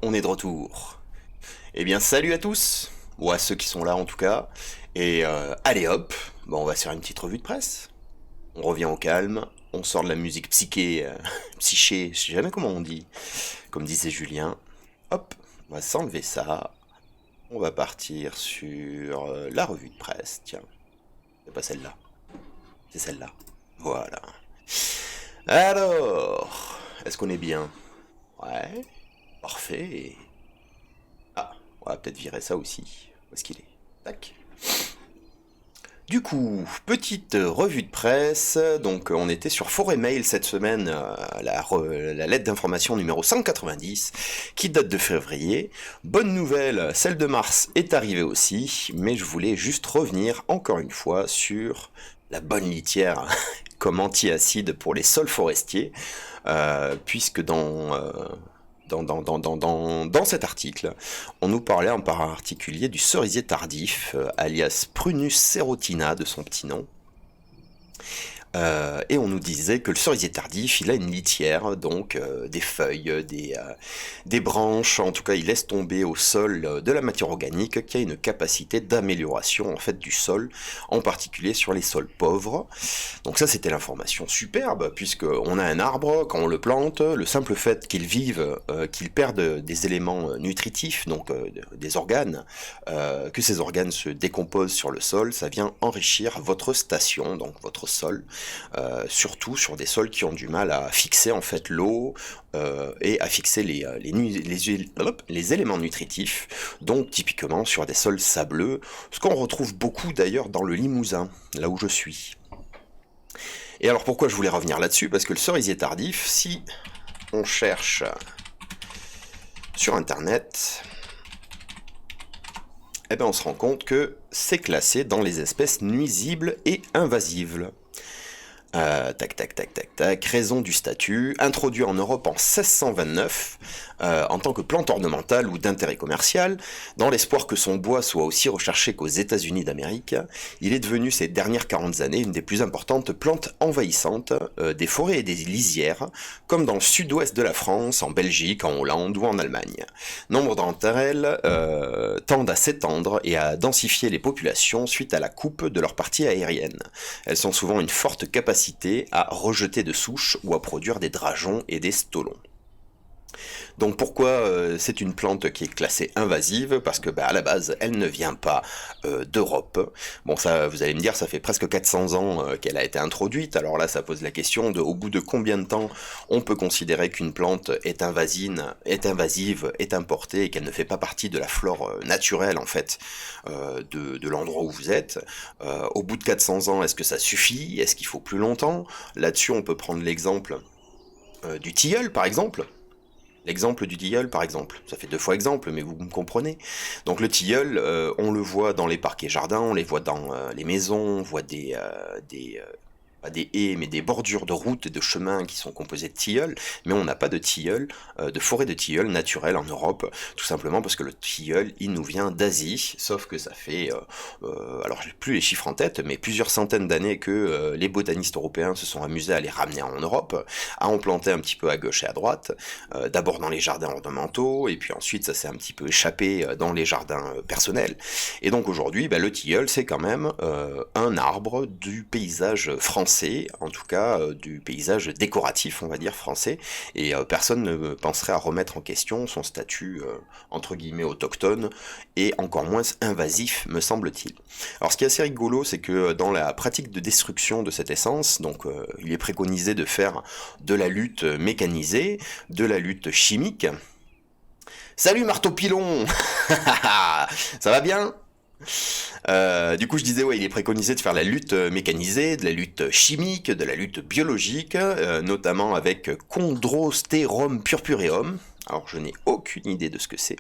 on est de retour. Eh bien, salut à tous, ou à ceux qui sont là en tout cas. Et allez hop, bon, on va se faire une petite revue de presse. On revient au calme, on sort de la musique psyché, psyché, je sais jamais comment on dit, comme disait Julien. Hop, on va s'enlever ça. On va partir sur la revue de presse. Tiens, c'est pas celle-là, c'est celle-là. Voilà. Alors, est-ce qu'on est bien? Ouais, parfait. Ah, on va peut-être virer ça aussi. Où est-ce qu'il est? Tac. Du coup, petite revue de presse. Donc, on était sur Forêt Mail cette semaine, la lettre d'information numéro 190, qui date de février. Bonne nouvelle, celle de mars est arrivée aussi, mais je voulais juste revenir encore une fois sur la bonne litière comme anti-acide pour les sols forestiers, puisque dans cet article, on nous parlait en particulier du cerisier tardif, alias Prunus serotina de son petit nom. Et on nous disait que le cerisier tardif, il a une litière, donc des feuilles, des branches, en tout cas il laisse tomber au sol de la matière organique qui a une capacité d'amélioration en fait du sol, en particulier sur les sols pauvres. Donc ça c'était l'information superbe, puisque on a un arbre, quand on le plante, le simple fait qu'il vive, qu'il perde des éléments nutritifs, donc des organes, que ces organes se décomposent sur le sol, ça vient enrichir votre station, donc votre sol, surtout sur des sols qui ont du mal à fixer en fait l'eau et à fixer les éléments nutritifs, donc typiquement sur des sols sableux, ce qu'on retrouve beaucoup d'ailleurs dans le Limousin, là où je suis. Et alors pourquoi je voulais revenir là-dessus? Parce que le cerisier tardif, si on cherche sur internet, eh ben on se rend compte que c'est classé dans les espèces nuisibles et invasives. Tac, tac, tac, tac, tac. Raison du statut. Introduit en Europe en 1629 en tant que plante ornementale ou d'intérêt commercial, dans l'espoir que son bois soit aussi recherché qu'aux États-Unis d'Amérique, il est devenu ces dernières 40 années une des plus importantes plantes envahissantes des forêts et des lisières, comme dans le sud-ouest de la France, en Belgique, en Hollande ou en Allemagne. Nombre d'entre elles tendent à s'étendre et à densifier les populations suite à la coupe de leur partie aérienne. Elles ont souvent une forte capacité à rejeter de souches ou à produire des drageons et des stolons. Donc pourquoi c'est une plante qui est classée invasive? Parce que à la base, elle ne vient pas d'Europe. Bon, ça, vous allez me dire, ça fait presque 400 ans qu'elle a été introduite. Alors là, ça pose la question de au bout de combien de temps on peut considérer qu'une plante est invasive, est importée et qu'elle ne fait pas partie de la flore naturelle en fait de l'endroit où vous êtes. Au bout de 400 ans, est-ce que ça suffit? Est-ce qu'il faut plus longtemps? Là-dessus, on peut prendre l'exemple du tilleul, par exemple. L'exemple du tilleul, par exemple. Ça fait deux fois exemple, mais vous me comprenez. Donc le tilleul, on le voit dans les parcs et jardins, on les voit dans les maisons, on voit pas des haies, mais des bordures de routes et de chemins qui sont composés de tilleul, mais on n'a pas de tilleul, de forêt de tilleul naturelle en Europe, tout simplement parce que le tilleul, il nous vient d'Asie, sauf que ça fait, alors j'ai plus les chiffres en tête, mais plusieurs centaines d'années que les botanistes européens se sont amusés à les ramener en Europe, à en planter un petit peu à gauche et à droite, d'abord dans les jardins ornementaux, et puis ensuite ça s'est un petit peu échappé dans les jardins personnels, et donc aujourd'hui, le tilleul, c'est quand même un arbre du paysage français, en tout cas du paysage décoratif, on va dire, français, et personne ne penserait à remettre en question son statut entre guillemets autochtone, et encore moins invasif, me semble-t-il. Alors ce qui est assez rigolo, c'est que dans la pratique de destruction de cette essence, donc il est préconisé de faire de la lutte mécanisée, de la lutte chimique. Salut Marteau Pilon. Ça va bien? Du coup, je disais, ouais, il est préconisé de faire la lutte mécanisée, de la lutte chimique, de la lutte biologique, notamment avec Chondrosterum purpureum. Alors, je n'ai aucune idée de ce que c'est.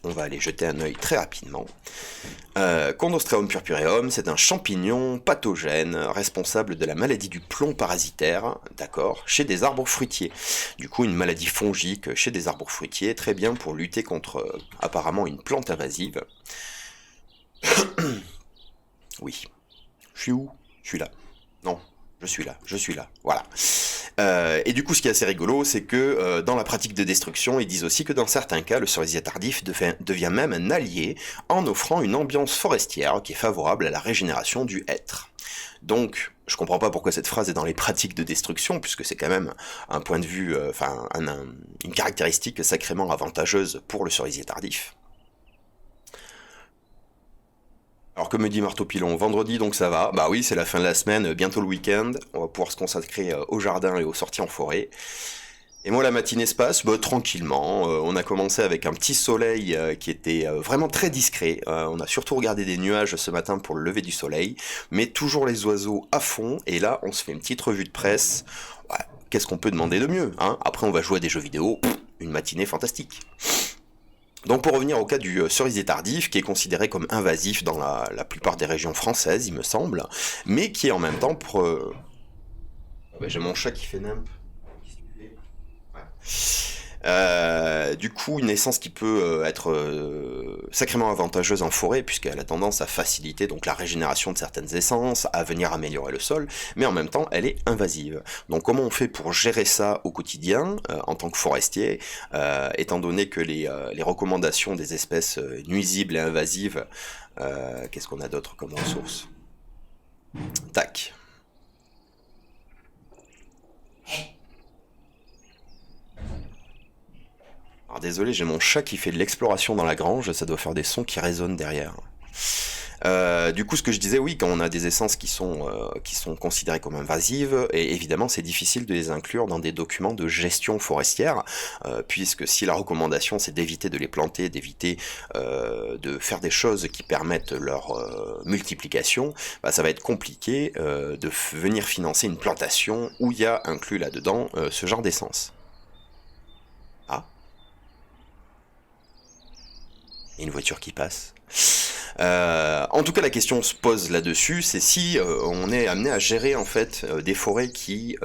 On va aller jeter un œil très rapidement. Chondrosteum purpureum, c'est un champignon pathogène responsable de la maladie du plomb parasitaire, d'accord, chez des arbres fruitiers. Du coup, une maladie fongique chez des arbres fruitiers, très bien pour lutter contre apparemment une plante invasive. Oui. Je suis où? Je suis là. Non, je suis là, voilà. Et du coup, ce qui est assez rigolo, c'est que dans la pratique de destruction, ils disent aussi que dans certains cas, le cerisier tardif devient même un allié en offrant une ambiance forestière qui est favorable à la régénération du hêtre. Donc, je comprends pas pourquoi cette phrase est dans les pratiques de destruction, puisque c'est quand même un point de vue, une caractéristique sacrément avantageuse pour le cerisier tardif. Alors que me dit Marteau Pilon, vendredi donc ça va, bah oui c'est la fin de la semaine, bientôt le week-end, on va pouvoir se consacrer au jardin et aux sorties en forêt. Et moi la matinée se passe tranquillement, on a commencé avec un petit soleil qui était vraiment très discret, on a surtout regardé des nuages ce matin pour le lever du soleil, mais toujours les oiseaux à fond, et là on se fait une petite revue de presse. Ouais, qu'est-ce qu'on peut demander de mieux, hein? Après on va jouer à des jeux vidéo, une matinée fantastique. Donc pour revenir au cas du cerisier tardif, qui est considéré comme invasif dans la plupart des régions françaises, il me semble, mais qui est en même temps... J'ai mon chat qui fait nimp. Qu'est-ce que tu fais? Ouais. Du coup, une essence qui peut être sacrément avantageuse en forêt, puisqu'elle a tendance à faciliter donc la régénération de certaines essences, à venir améliorer le sol, mais en même temps, elle est invasive. Donc, comment on fait pour gérer ça au quotidien en tant que forestier, étant donné que les recommandations des espèces nuisibles et invasives, qu'est-ce qu'on a d'autre comme ressources? Tac. Alors désolé, j'ai mon chat qui fait de l'exploration dans la grange, ça doit faire des sons qui résonnent derrière. Du coup, ce que je disais, oui, quand on a des essences qui sont considérées comme invasives, et évidemment, c'est difficile de les inclure dans des documents de gestion forestière, puisque si la recommandation c'est d'éviter de les planter, d'éviter de faire des choses qui permettent leur multiplication, bah, ça va être compliqué de venir financer une plantation où il y a inclus là-dedans ce genre d'essence. Ah, il y a une voiture qui passe. En tout cas, la question se pose là-dessus, c'est si on est amené à gérer en fait des forêts qui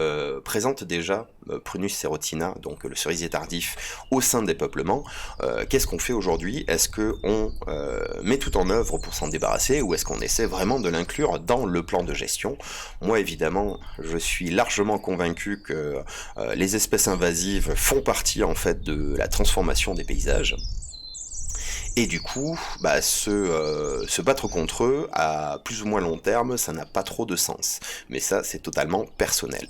présentent déjà Prunus serotina, donc le cerisier tardif, au sein des peuplements. Qu'est-ce qu'on fait aujourd'hui? Est-ce qu'on met tout en œuvre pour s'en débarrasser, ou est-ce qu'on essaie vraiment de l'inclure dans le plan de gestion? Moi, évidemment, je suis largement convaincu que les espèces invasives font partie en fait de la transformation des paysages. Et du coup, bah, se battre contre eux, à plus ou moins long terme, ça n'a pas trop de sens. Mais ça, c'est totalement personnel.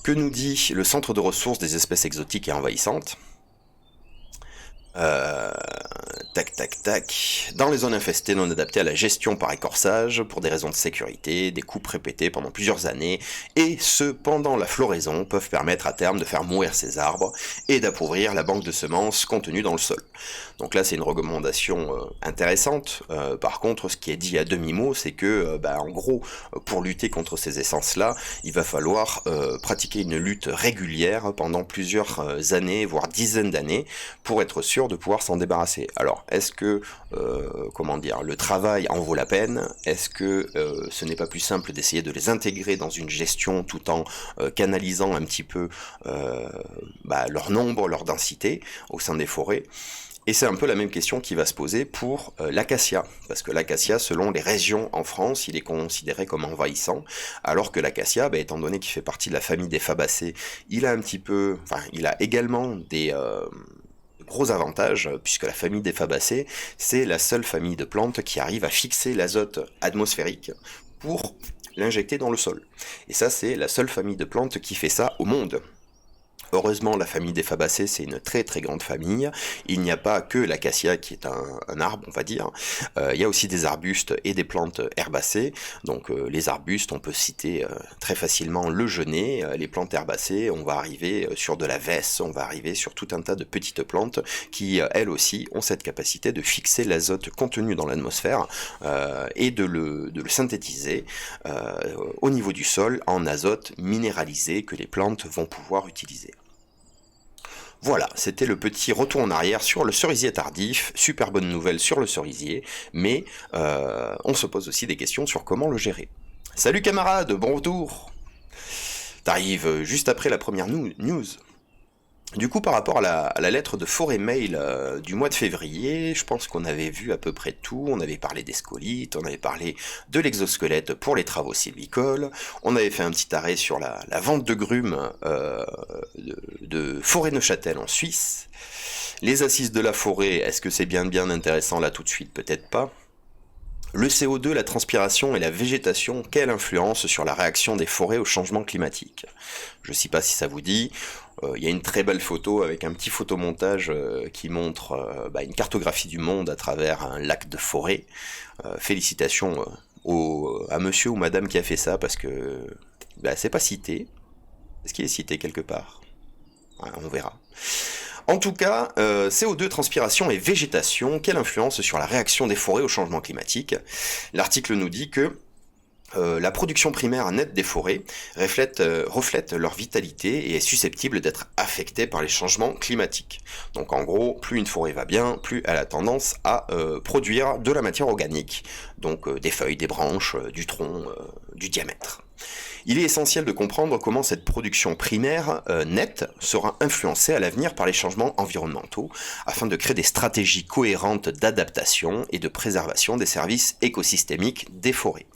Que nous dit le centre de ressources des espèces exotiques et envahissantes? Euh, Tac, tac, tac. Dans les zones infestées non adaptées à la gestion par écorçage, pour des raisons de sécurité, des coupes répétées pendant plusieurs années, et ce pendant la floraison, peuvent permettre à terme de faire mourir ces arbres et d'appauvrir la banque de semences contenue dans le sol. Donc là, c'est une recommandation intéressante. Par contre, ce qui est dit à demi-mot, c'est que, en gros, pour lutter contre ces essences-là, il va falloir pratiquer une lutte régulière pendant plusieurs années, voire dizaines d'années, pour être sûr de pouvoir s'en débarrasser. Alors, est-ce que, le travail en vaut la peine? Est-ce que ce n'est pas plus simple d'essayer de les intégrer dans une gestion tout en canalisant un petit peu leur nombre, leur densité au sein des forêts? Et c'est un peu la même question qui va se poser pour l'acacia, parce que l'acacia, selon les régions en France, il est considéré comme envahissant, alors que l'acacia, étant donné qu'il fait partie de la famille des fabacées, il a également des gros avantages, puisque la famille des fabacées, c'est la seule famille de plantes qui arrive à fixer l'azote atmosphérique pour l'injecter dans le sol. Et ça, c'est la seule famille de plantes qui fait ça au monde. Heureusement, la famille des fabacées, c'est une très très grande famille. Il n'y a pas que l'acacia qui est un arbre, on va dire. Il y a aussi des arbustes et des plantes herbacées. Donc les arbustes, on peut citer très facilement le genêt. Les plantes herbacées, on va arriver sur de la vesse, on va arriver sur tout un tas de petites plantes qui, elles aussi, ont cette capacité de fixer l'azote contenu dans l'atmosphère et de le synthétiser au niveau du sol en azote minéralisé que les plantes vont pouvoir utiliser. Voilà, c'était le petit retour en arrière sur le cerisier tardif, super bonne nouvelle sur le cerisier, mais on se pose aussi des questions sur comment le gérer. Salut camarades, bon retour. T'arrives juste après la première news. Du coup, par rapport à la lettre de Forêt Mail du mois de février, je pense qu'on avait vu à peu près tout. On avait parlé des scolites, on avait parlé de l'exosquelette pour les travaux sylvicoles, on avait fait un petit arrêt sur la vente de grumes de Forêt-Neuchâtel en Suisse. Les assises de la forêt, est-ce que c'est bien intéressant là tout de suite? Peut-être pas. Le CO2, la transpiration et la végétation, quelle influence sur la réaction des forêts au changement climatique? Je ne sais pas si ça vous dit. Il y a une très belle photo avec un petit photomontage qui montre une cartographie du monde à travers un lac de forêt. Félicitations à monsieur ou madame qui a fait ça parce que c'est pas cité. Est-ce qu'il est cité quelque part? Ouais, on verra. En tout cas, CO2, transpiration et végétation, quelle influence sur la réaction des forêts au changement climatique? L'article nous dit que la production primaire nette des forêts reflète leur vitalité et est susceptible d'être affectée par les changements climatiques. Donc en gros, plus une forêt va bien, plus elle a tendance à produire de la matière organique, donc des feuilles, des branches, du tronc, du diamètre. Il est essentiel de comprendre comment cette production primaire nette sera influencée à l'avenir par les changements environnementaux afin de créer des stratégies cohérentes d'adaptation et de préservation des services écosystémiques des forêts.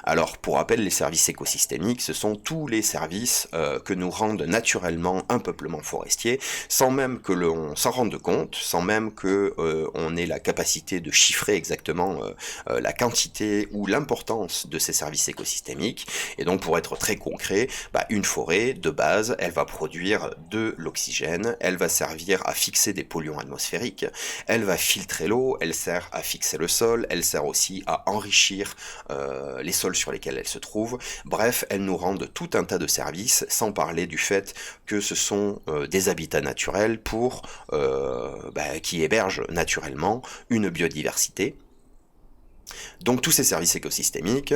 Alors, pour rappel, les services écosystémiques, ce sont tous les services que nous rendent naturellement un peuplement forestier, sans même que l'on s'en rende compte, sans même que on ait la capacité de chiffrer exactement la quantité ou l'importance de ces services écosystémiques. Et donc, pour être très concret, une forêt, de base, elle va produire de l'oxygène, elle va servir à fixer des polluants atmosphériques, elle va filtrer l'eau, elle sert à fixer le sol, elle sert aussi à enrichir les sols sur lesquels elle se trouve. Bref, elles nous rendent tout un tas de services, sans parler du fait que ce sont des habitats naturels qui hébergent naturellement une biodiversité. Donc tous ces services écosystémiques,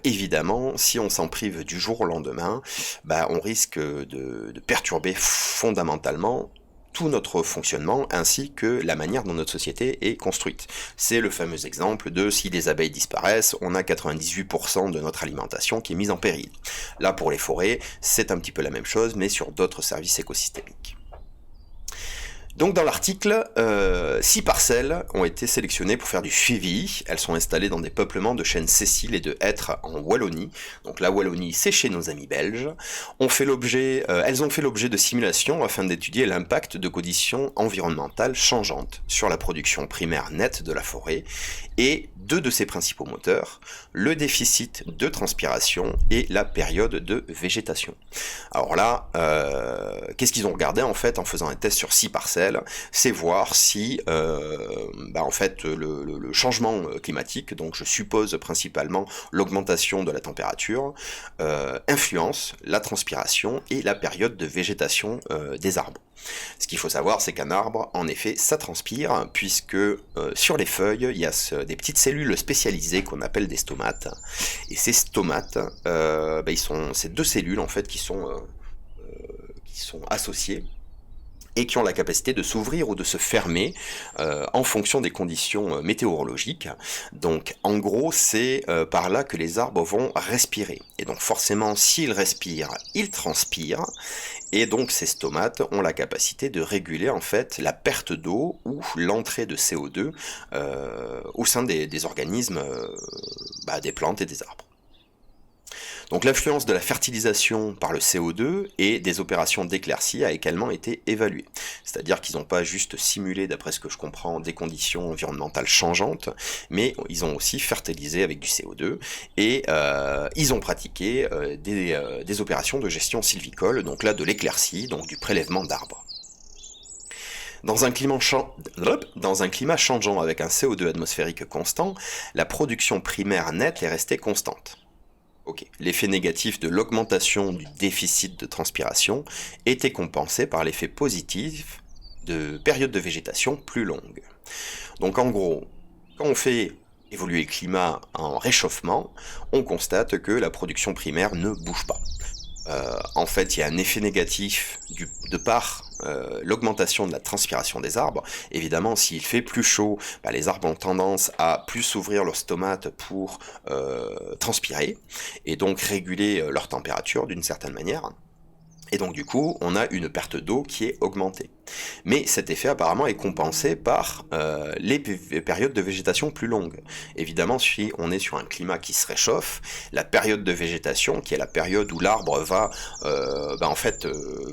évidemment, si on s'en prive du jour au lendemain, on risque de perturber fondamentalement tout notre fonctionnement ainsi que la manière dont notre société est construite. C'est le fameux exemple de si les abeilles disparaissent, on a 98% de notre alimentation qui est mise en péril. Là pour les forêts, c'est un petit peu la même chose mais sur d'autres services écosystémiques. Donc dans l'article, 6 parcelles ont été sélectionnées pour faire du suivi. Elles sont installées dans des peuplements de chênes sessiles et de hêtres en Wallonie. Donc la Wallonie, c'est chez nos amis belges. Elles ont fait l'objet de simulations afin d'étudier l'impact de conditions environnementales changeantes sur la production primaire nette de la forêt et deux de ses principaux moteurs, le déficit de transpiration et la période de végétation. Alors là, qu'est-ce qu'ils ont regardé en fait en faisant un test sur 6 parcelles? C'est voir si le changement climatique, donc je suppose principalement l'augmentation de la température, influence la transpiration et la période de végétation des arbres. Ce qu'il faut savoir, c'est qu'un arbre, en effet, ça transpire, puisque sur les feuilles, il y a des petites cellules spécialisées qu'on appelle des stomates. Et ces stomates, c'est deux cellules en fait qui sont associées et qui ont la capacité de s'ouvrir ou de se fermer en fonction des conditions météorologiques. Donc en gros, c'est par là que les arbres vont respirer. Et donc forcément, s'ils respirent, ils transpirent. Et donc ces stomates ont la capacité de réguler en fait la perte d'eau ou l'entrée de CO2 au sein des organismes, des plantes et des arbres. Donc l'influence de la fertilisation par le CO2 et des opérations d'éclaircie a également été évaluée. C'est-à-dire qu'ils n'ont pas juste simulé, d'après ce que je comprends, des conditions environnementales changeantes, mais ils ont aussi fertilisé avec du CO2 et ils ont pratiqué des opérations de gestion sylvicole, donc là de l'éclaircie, donc du prélèvement d'arbres. Dans un climat changeant avec un CO2 atmosphérique constant, la production primaire nette est restée constante. Okay. L'effet négatif de l'augmentation du déficit de transpiration était compensé par l'effet positif de périodes de végétation plus longues. Donc en gros, quand on fait évoluer le climat en réchauffement, on constate que la production primaire ne bouge pas. En fait, il y a un effet négatif de par l'augmentation de la transpiration des arbres. Évidemment, s'il fait plus chaud, les arbres ont tendance à plus ouvrir leurs stomates pour transpirer et donc réguler leur température d'une certaine manière. Et donc du coup, on a une perte d'eau qui est augmentée. Mais cet effet apparemment est compensé par les périodes de végétation plus longues. Évidemment, si on est sur un climat qui se réchauffe, la période de végétation, qui est la période où l'arbre va en fait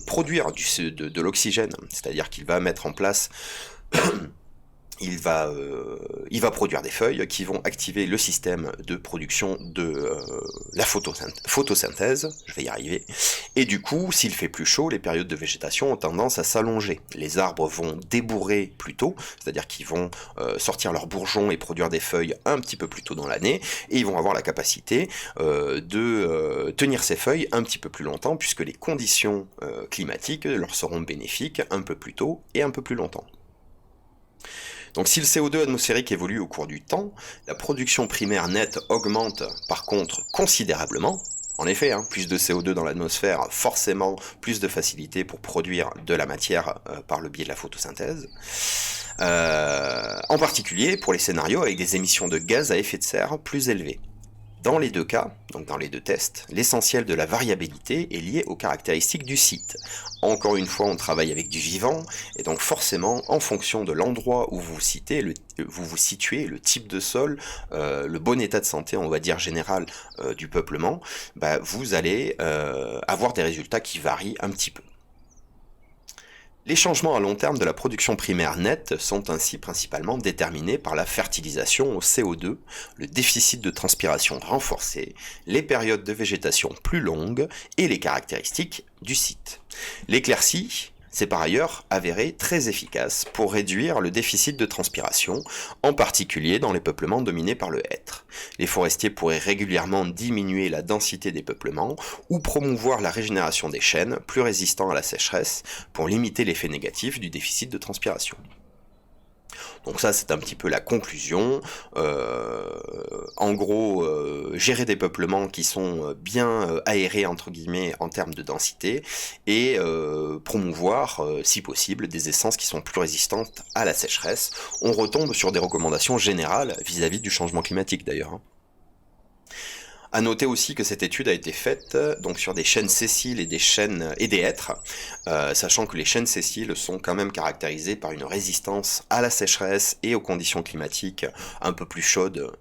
produire de l'oxygène, c'est-à-dire qu'il va mettre en place il va produire des feuilles qui vont activer le système de production de la photosynthèse, je vais y arriver, et du coup, s'il fait plus chaud, les périodes de végétation ont tendance à s'allonger. Les arbres vont débourrer plus tôt, c'est-à-dire qu'ils vont sortir leurs bourgeons et produire des feuilles un petit peu plus tôt dans l'année, et ils vont avoir la capacité de tenir ces feuilles un petit peu plus longtemps, puisque les conditions climatiques leur seront bénéfiques un peu plus tôt et un peu plus longtemps. Donc si le CO2 atmosphérique évolue au cours du temps, la production primaire nette augmente par contre considérablement. En effet, plus de CO2 dans l'atmosphère, forcément plus de facilité pour produire de la matière par le biais de la photosynthèse. En particulier pour les scénarios avec des émissions de gaz à effet de serre plus élevées. Dans les deux cas, donc dans les deux tests, l'essentiel de la variabilité est lié aux caractéristiques du site. Encore une fois, on travaille avec du vivant, et donc forcément, en fonction de l'endroit où vous vous situez, le type de sol, le bon état de santé, on va dire général, du peuplement, vous allez avoir des résultats qui varient un petit peu. Les changements à long terme de la production primaire nette sont ainsi principalement déterminés par la fertilisation au CO2, le déficit de transpiration renforcé, les périodes de végétation plus longues et les caractéristiques du site. L'éclaircie s'est par ailleurs avéré très efficace pour réduire le déficit de transpiration, en particulier dans les peuplements dominés par le hêtre. Les forestiers pourraient régulièrement diminuer la densité des peuplements ou promouvoir la régénération des chênes, plus résistants à la sécheresse, pour limiter l'effet négatif du déficit de transpiration. Donc ça, c'est un petit peu la conclusion. En gros, gérer des peuplements qui sont bien aérés, entre guillemets, en termes de densité, et promouvoir, si possible, des essences qui sont plus résistantes à la sécheresse. On retombe sur des recommandations générales vis-à-vis du changement climatique, d'ailleurs. À noter aussi que cette étude a été faite donc sur des chênes sessiles et des chênes et des hêtres, sachant que les chênes sessiles sont quand même caractérisés par une résistance à la sécheresse et aux conditions climatiques un peu plus chaudes,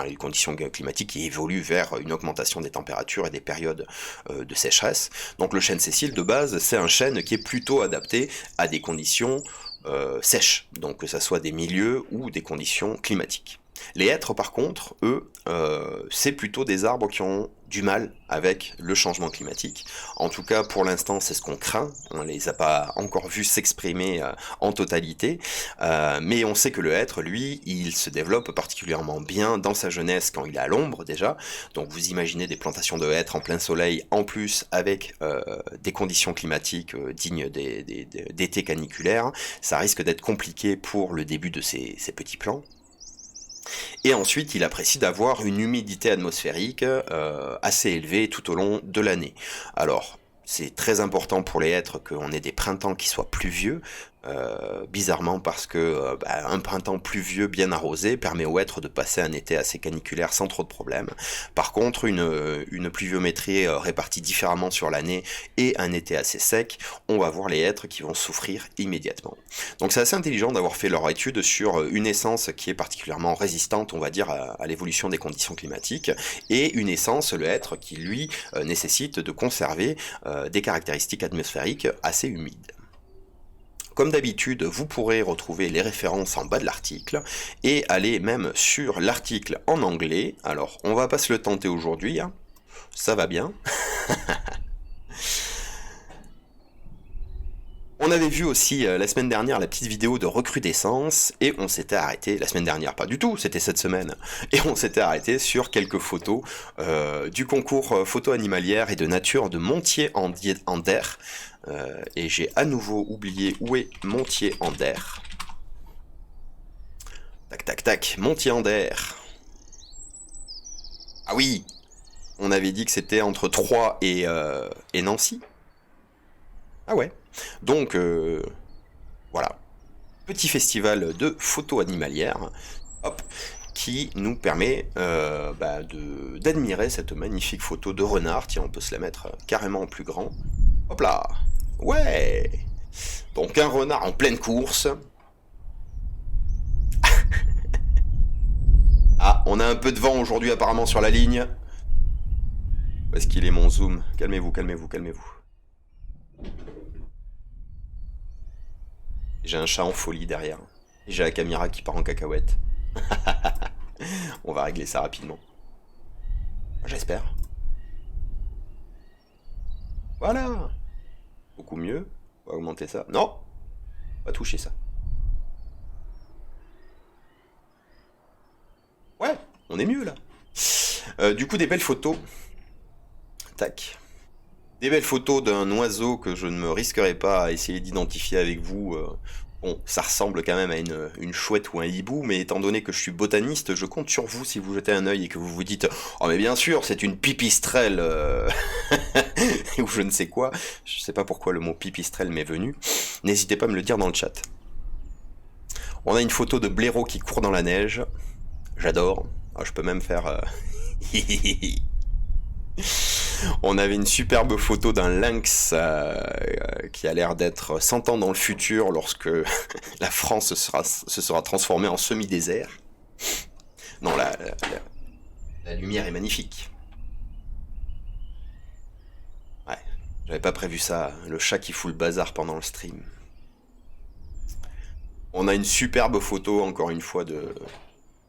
les conditions climatiques qui évoluent vers une augmentation des températures et des périodes de sécheresse. Donc le chêne sessile de base, c'est un chêne qui est plutôt adapté à des conditions sèches, donc que ce soit des milieux ou des conditions climatiques. Les hêtres, par contre, eux, c'est plutôt des arbres qui ont du mal avec le changement climatique. En tout cas, pour l'instant, c'est ce qu'on craint. On les a pas encore vus s'exprimer en totalité, mais on sait que le hêtre, lui, il se développe particulièrement bien dans sa jeunesse quand il est à l'ombre déjà. Donc vous imaginez des plantations de hêtres en plein soleil, en plus avec des conditions climatiques dignes d'été caniculaires. Ça risque d'être compliqué pour le début de ces petits plants. Et ensuite, il apprécie d'avoir une humidité atmosphérique assez élevée tout au long de l'année. Alors, c'est très important pour les hêtres qu'on ait des printemps qui soient pluvieux, bizarrement parce que un printemps pluvieux bien arrosé permet aux hêtres de passer un été assez caniculaire sans trop de problèmes. Par contre, une pluviométrie répartie différemment sur l'année et un été assez sec, on va voir les hêtres qui vont souffrir immédiatement. Donc c'est assez intelligent d'avoir fait leur étude sur une essence qui est particulièrement résistante, on va dire, à l'évolution des conditions climatiques, et une essence, le hêtre, qui lui nécessite de conserver des caractéristiques atmosphériques assez humides. Comme d'habitude, vous pourrez retrouver les références en bas de l'article et aller même sur l'article en anglais. Alors, on va pas se le tenter aujourd'hui, ça va bien. On avait vu aussi la semaine dernière la petite vidéo de recrudescence et on s'était arrêté, la semaine dernière pas du tout, c'était cette semaine, et on s'était arrêté sur quelques photos du concours photo animalière et de nature de Montier-en-Der. Et j'ai à nouveau oublié où est Montier-en-Der. Tac tac tac, Montier-en-Der. Ah oui, on avait dit que c'était entre Troyes et Nancy. Ah ouais. Donc voilà, petit festival de photo animalière, hop, qui nous permet d'admirer cette magnifique photo de renard. Tiens, on peut se la mettre carrément en plus grand. Hop là. Ouais. Donc un renard en pleine course. Ah, on a un peu de vent aujourd'hui apparemment sur la ligne. Où est-ce qu'il est mon zoom? Calmez-vous, calmez-vous, calmez-vous. J'ai un chat en folie derrière. Et j'ai la caméra qui part en cacahuète. On va régler ça rapidement. J'espère. Voilà. Beaucoup mieux. On va augmenter ça. Non. On va toucher ça. Ouais, on est mieux là. Du coup, des belles photos. Tac. Des belles photos d'un oiseau que je ne me risquerai pas à essayer d'identifier avec vous. Bon, ça ressemble quand même à une chouette ou un hibou, mais étant donné que je suis botaniste, je compte sur vous si vous jetez un œil et que vous vous dites « Oh mais bien sûr, c'est une pipistrelle ou je ne sais quoi. Je sais pas pourquoi le mot pipistrelle m'est venu. N'hésitez pas à me le dire dans le chat. On a une photo de blaireau qui court dans la neige. J'adore. Ah, je peux même faire... On avait une superbe photo d'un lynx qui a l'air d'être 100 ans dans le futur lorsque la France se sera transformée en semi-désert. Non, la lumière est magnifique. Ouais, j'avais pas prévu ça, le chat qui fout le bazar pendant le stream. On a une superbe photo, encore une fois,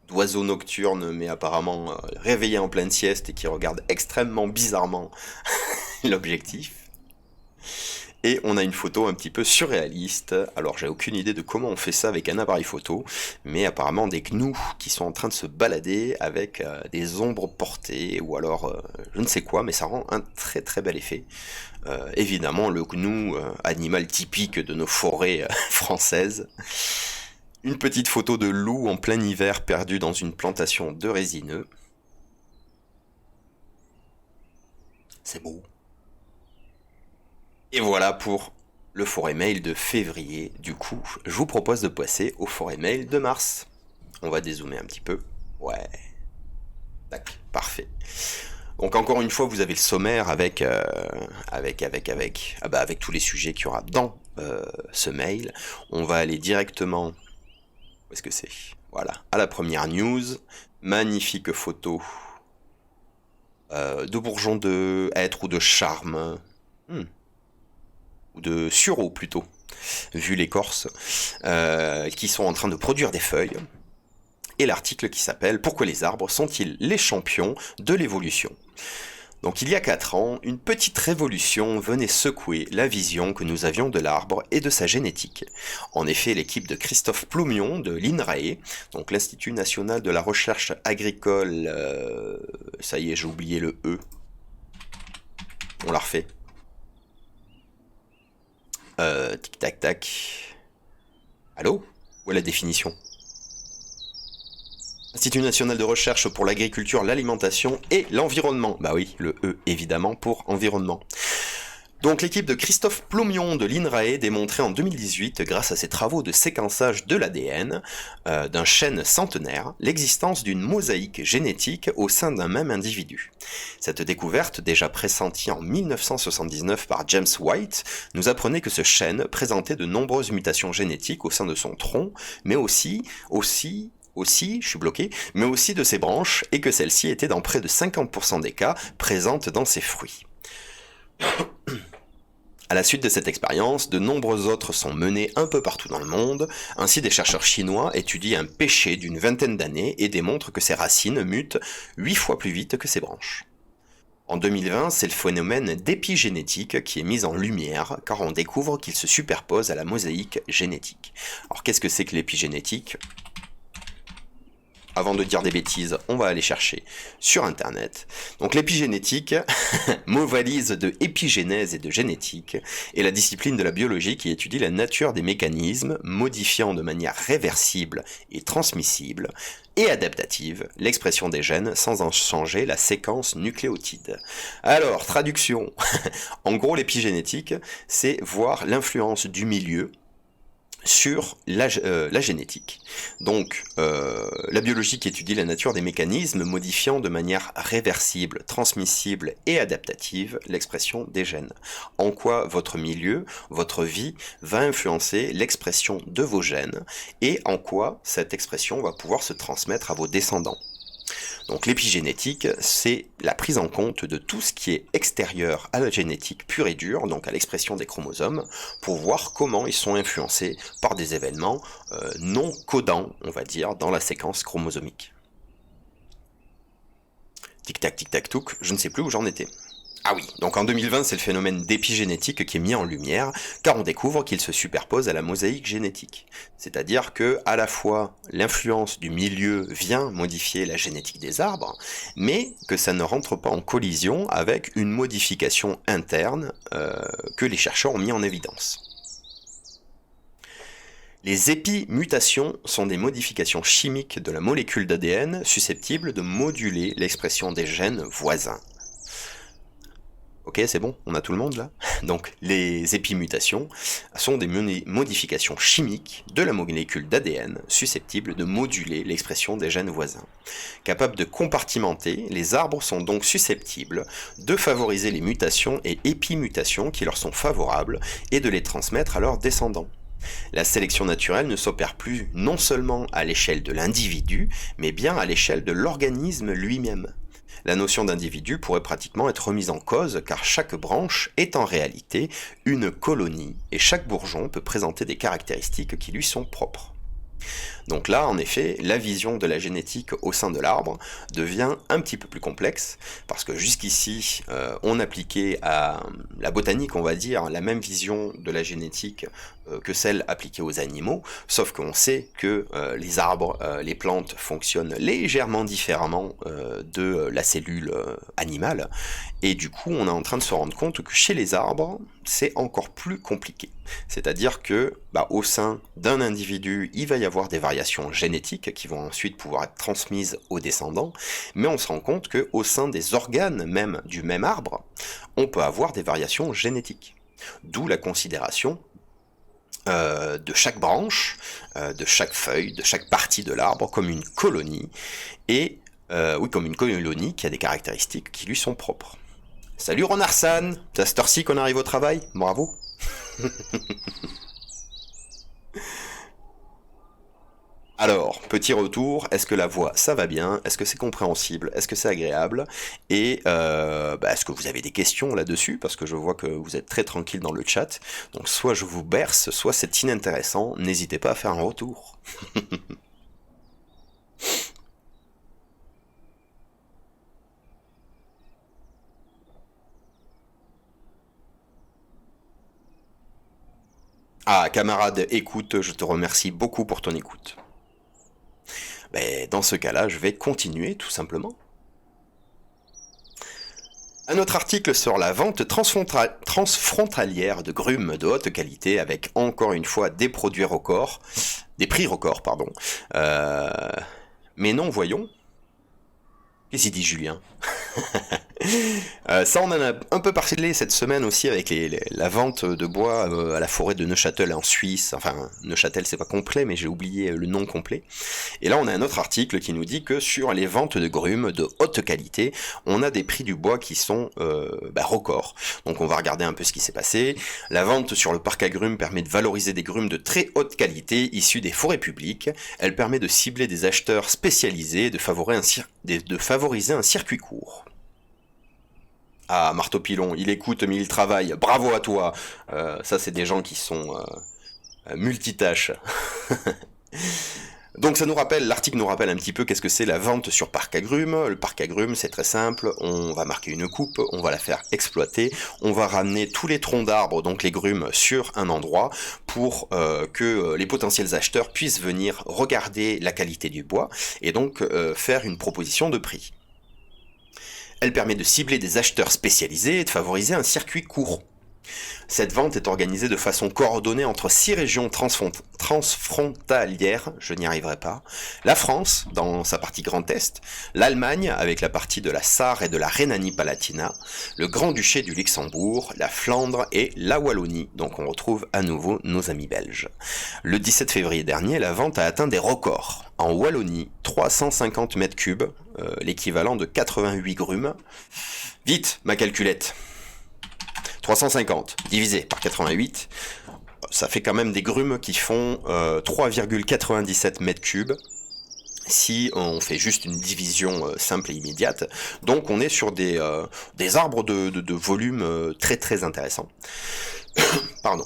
d'oiseaux nocturnes, mais apparemment réveillés en pleine sieste et qui regardent extrêmement bizarrement l'objectif. Et on a une photo un petit peu surréaliste. Alors j'ai aucune idée de comment on fait ça avec un appareil photo, mais apparemment des gnous qui sont en train de se balader avec des ombres portées, ou alors je ne sais quoi, mais ça rend un très très bel effet. Évidemment le gnou, animal typique de nos forêts françaises. Une petite photo de loup en plein hiver perdu dans une plantation de résineux. C'est beau. Et voilà pour le forêt mail de février. Du coup, je vous propose de passer au forêt mail de mars. On va dézoomer un petit peu. Ouais. Tac, parfait. Donc encore une fois, vous avez le sommaire avec tous les sujets qu'il y aura dans ce mail. On va aller directement... Où est-ce que c'est? Voilà, à la première news. Magnifique photo de bourgeons de hêtre ou de charme. Ou de sureau plutôt, vu l'écorce, qui sont en train de produire des feuilles. Et l'article qui s'appelle « Pourquoi les arbres sont-ils les champions de l'évolution ?» Donc il y a 4 ans, une petite révolution venait secouer la vision que nous avions de l'arbre et de sa génétique. En effet, l'équipe de Christophe Ploumion de l'INRAE, donc l'Institut National de la Recherche Agricole, ça y est, j'ai oublié le E, on l'a refait. Tic tac tac. Allô? Où est la définition? Institut National de Recherche pour l'Agriculture, l'Alimentation et l'Environnement. Bah oui, le E évidemment pour environnement. Donc l'équipe de Christophe Ploumion de l'INRAE démontrait en 2018, grâce à ses travaux de séquençage de l'ADN d'un chêne centenaire, l'existence d'une mosaïque génétique au sein d'un même individu. Cette découverte, déjà pressentie en 1979 par James White, nous apprenait que ce chêne présentait de nombreuses mutations génétiques au sein de son tronc, mais aussi, je suis bloqué, mais aussi de ses branches, et que celles-ci étaient dans près de 50% des cas présentes dans ses fruits. À la suite de cette expérience, de nombreux autres sont menés un peu partout dans le monde. Ainsi, des chercheurs chinois étudient un pêcher d'une vingtaine d'années et démontrent que ses racines mutent 8 fois plus vite que ses branches. En 2020, c'est le phénomène d'épigénétique qui est mis en lumière, car on découvre qu'il se superpose à la mosaïque génétique. Alors qu'est-ce que c'est que l'épigénétique ? Avant de dire des bêtises, on va aller chercher sur internet. Donc l'épigénétique, mot valise de épigénèse et de génétique, est la discipline de la biologie qui étudie la nature des mécanismes modifiant de manière réversible et transmissible et adaptative l'expression des gènes sans en changer la séquence nucléotide. Alors, traduction. En gros, l'épigénétique, c'est voir l'influence du milieu sur la génétique. Donc, la biologie qui étudie la nature des mécanismes modifiant de manière réversible, transmissible et adaptative l'expression des gènes. En quoi votre milieu, votre vie, va influencer l'expression de vos gènes et en quoi cette expression va pouvoir se transmettre à vos descendants. Donc l'épigénétique, c'est la prise en compte de tout ce qui est extérieur à la génétique pure et dure, donc à l'expression des chromosomes, pour voir comment ils sont influencés par des événements non codants, on va dire, dans la séquence chromosomique. Tic-tac, tic-tac-touc, je ne sais plus où j'en étais. Ah oui, donc en 2020, c'est le phénomène d'épigénétique qui est mis en lumière, car on découvre qu'il se superpose à la mosaïque génétique. C'est-à-dire que, à la fois, l'influence du milieu vient modifier la génétique des arbres, mais que ça ne rentre pas en collision avec une modification interne que les chercheurs ont mis en évidence. Les épimutations sont des modifications chimiques de la molécule d'ADN susceptibles de moduler l'expression des gènes voisins. Ok, c'est bon, on a tout le monde là. Donc, les épimutations sont des modifications chimiques de la molécule d'ADN susceptibles de moduler l'expression des gènes voisins. Capables de compartimenter, les arbres sont donc susceptibles de favoriser les mutations et épimutations qui leur sont favorables et de les transmettre à leurs descendants. La sélection naturelle ne s'opère plus non seulement à l'échelle de l'individu, mais bien à l'échelle de l'organisme lui-même. La notion d'individu pourrait pratiquement être remise en cause car chaque branche est en réalité une colonie et chaque bourgeon peut présenter des caractéristiques qui lui sont propres. Donc là, en effet, la vision de la génétique au sein de l'arbre devient un petit peu plus complexe, parce que jusqu'ici, on appliquait à la botanique, on va dire, la même vision de la génétique que celle appliquée aux animaux, sauf qu'on sait que les arbres, les plantes fonctionnent légèrement différemment de la cellule animale, et du coup, on est en train de se rendre compte que chez les arbres, c'est encore plus compliqué. C'est-à-dire que, au sein d'un individu, il va y avoir des variations génétiques qui vont ensuite pouvoir être transmises aux descendants, mais on se rend compte qu'au sein des organes même du même arbre, on peut avoir des variations génétiques. D'où la considération de chaque branche, de chaque feuille, de chaque partie de l'arbre comme une colonie, et oui, comme une colonie qui a des caractéristiques qui lui sont propres. Salut Ron Arsan, c'est à cette heure-ci qu'on arrive au travail, bravo. Alors, petit retour, est-ce que la voix ça va bien? Est-ce que c'est compréhensible? Est-ce que c'est agréable? Et est-ce que vous avez des questions là-dessus? Parce que je vois que vous êtes très tranquille dans le chat. Donc soit je vous berce, soit c'est inintéressant. N'hésitez pas à faire un retour. Ah, camarade, écoute, je te remercie beaucoup pour ton écoute. Dans ce cas-là, je vais continuer tout simplement. Un autre article sur la vente transfrontalière de grumes de haute qualité avec encore une fois des produits records, des prix records, pardon. Mais non, voyons. Qu'est-ce qu'il dit Julien? Ça, on en a un peu parlé cette semaine aussi avec la vente de bois à la forêt de Neuchâtel en Suisse. Enfin, Neuchâtel, c'est pas complet, mais j'ai oublié le nom complet. Et là, on a un autre article qui nous dit que sur les ventes de grumes de haute qualité, on a des prix du bois qui sont records. Donc, on va regarder un peu ce qui s'est passé. La vente sur le parc à grumes permet de valoriser des grumes de très haute qualité issues des forêts publiques. Elle permet de cibler des acheteurs spécialisés, de favoriser un circuit court. Ah, Marteau Pilon, il écoute mais il travaille, bravo à toi. Ça c'est des gens qui sont multitâches. Donc ça nous rappelle, l'article nous rappelle un petit peu qu'est-ce que c'est la vente sur parc agrumes. Le parc agrumes, c'est très simple, on va marquer une coupe, on va la faire exploiter, on va ramener tous les troncs d'arbres, donc les grumes, sur un endroit pour que les potentiels acheteurs puissent venir regarder la qualité du bois et donc faire une proposition de prix. Elle permet de cibler des acheteurs spécialisés et de favoriser un circuit court. Cette vente est organisée de façon coordonnée entre 6 régions transfrontalières, je n'y arriverai pas, la France, dans sa partie Grand Est, l'Allemagne, avec la partie de la Sarre et de la Rhénanie-Palatinat, le Grand-Duché du Luxembourg, la Flandre et la Wallonie, donc on retrouve à nouveau nos amis belges. Le 17 février dernier, la vente a atteint des records. En Wallonie, 350 mètres cubes, l'équivalent de 88 grumes. Vite, ma calculette. 350 divisé par 88, ça fait quand même des grumes qui font 3,97 mètres cubes si on fait juste une division simple et immédiate. Donc on est sur des arbres de volume très très intéressants. Pardon.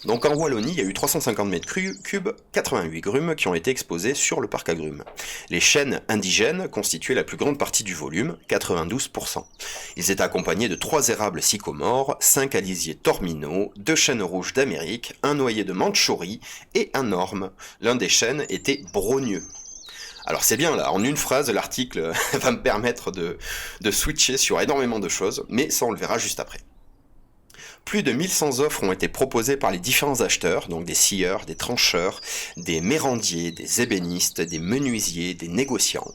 Donc en Wallonie, il y a eu 350 mètres cubes, 88 grumes qui ont été exposés sur le parc agrumes. Les chênes indigènes constituaient la plus grande partie du volume, 92%. Ils étaient accompagnés de 3 érables sycomores, 5 alisiers torminaux, 2 chênes rouges d'Amérique, un noyer de Mandchourie et un orme. L'un des chênes était brogneux. Alors c'est bien là, en une phrase, l'article va me permettre de switcher sur énormément de choses, mais ça on le verra juste après. Plus de 1100 offres ont été proposées par les différents acheteurs, donc des scieurs, des trancheurs, des mérandiers, des ébénistes, des menuisiers, des négociants.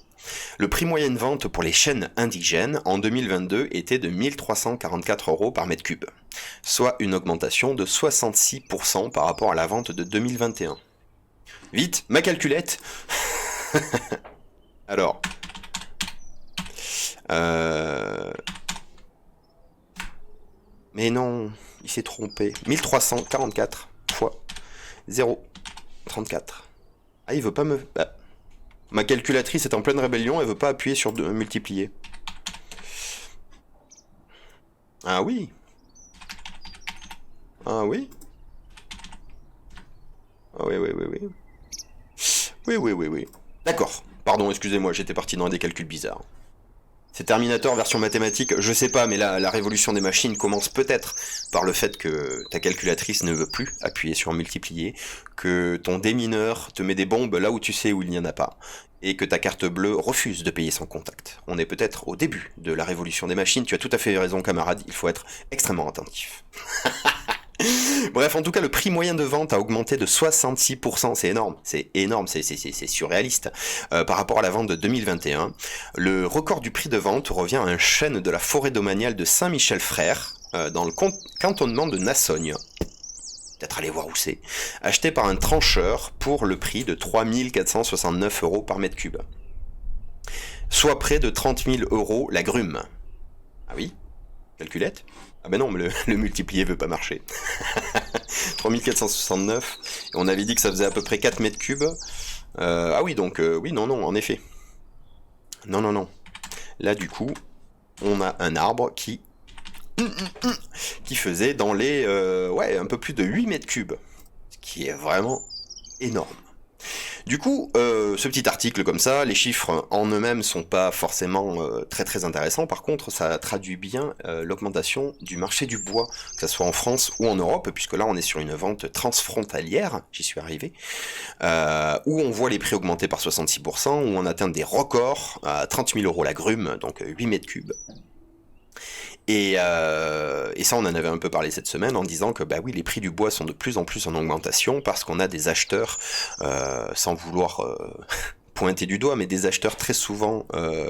Le prix moyen de vente pour les chênes indigènes en 2022 était de 1344 € par mètre cube, soit une augmentation de 66% par rapport à la vente de 2021. Vite, ma calculette. Alors, mais non, il s'est trompé. 1344 fois 0,34. Ah, il veut pas me... Bah, ma calculatrice est en pleine rébellion, elle veut pas appuyer sur multiplier. Ah oui. Ah oui. Ah oui, oui, oui, oui. Oui, oui, oui, oui. D'accord. Pardon, excusez-moi, j'étais parti dans des calculs bizarres. C'est Terminator version mathématique, je sais pas, mais la révolution des machines commence peut-être par le fait que ta calculatrice ne veut plus appuyer sur multiplier, que ton démineur te met des bombes là où tu sais où il n'y en a pas, et que ta carte bleue refuse de payer sans contact. On est peut-être au début de la révolution des machines, tu as tout à fait raison camarade, il faut être extrêmement attentif. Bref, en tout cas, le prix moyen de vente a augmenté de 66%, c'est énorme, c'est surréaliste, par rapport à la vente de 2021. Le record du prix de vente revient à un chêne de la forêt domaniale de Saint-Michel-Frères, dans le cantonnement de Nassogne. Peut-être aller voir où c'est, acheté par un trancheur pour le prix de 3469 € par mètre cube. Soit près de 30 000 € la grume. Ah oui, calculette. Ah ben non, mais le multiplier veut pas marcher. 3469, et on avait dit que ça faisait à peu près 4 mètres cubes. Ah oui, donc oui, non, en effet. Non. Là, du coup, on a un arbre qui faisait dans les... un peu plus de 8 mètres cubes. Ce qui est vraiment énorme. Du coup, ce petit article comme ça, les chiffres en eux-mêmes sont pas forcément très très intéressants. Par contre, ça traduit bien l'augmentation du marché du bois, que ce soit en France ou en Europe, puisque là on est sur une vente transfrontalière, j'y suis arrivé, où on voit les prix augmenter par 66%, où on atteint des records à 30 000 € la grume, donc 8 mètres cubes. Et ça, on en avait un peu parlé cette semaine en disant que bah oui, les prix du bois sont de plus en plus en augmentation parce qu'on a des acheteurs, sans vouloir pointer du doigt, mais des acheteurs très souvent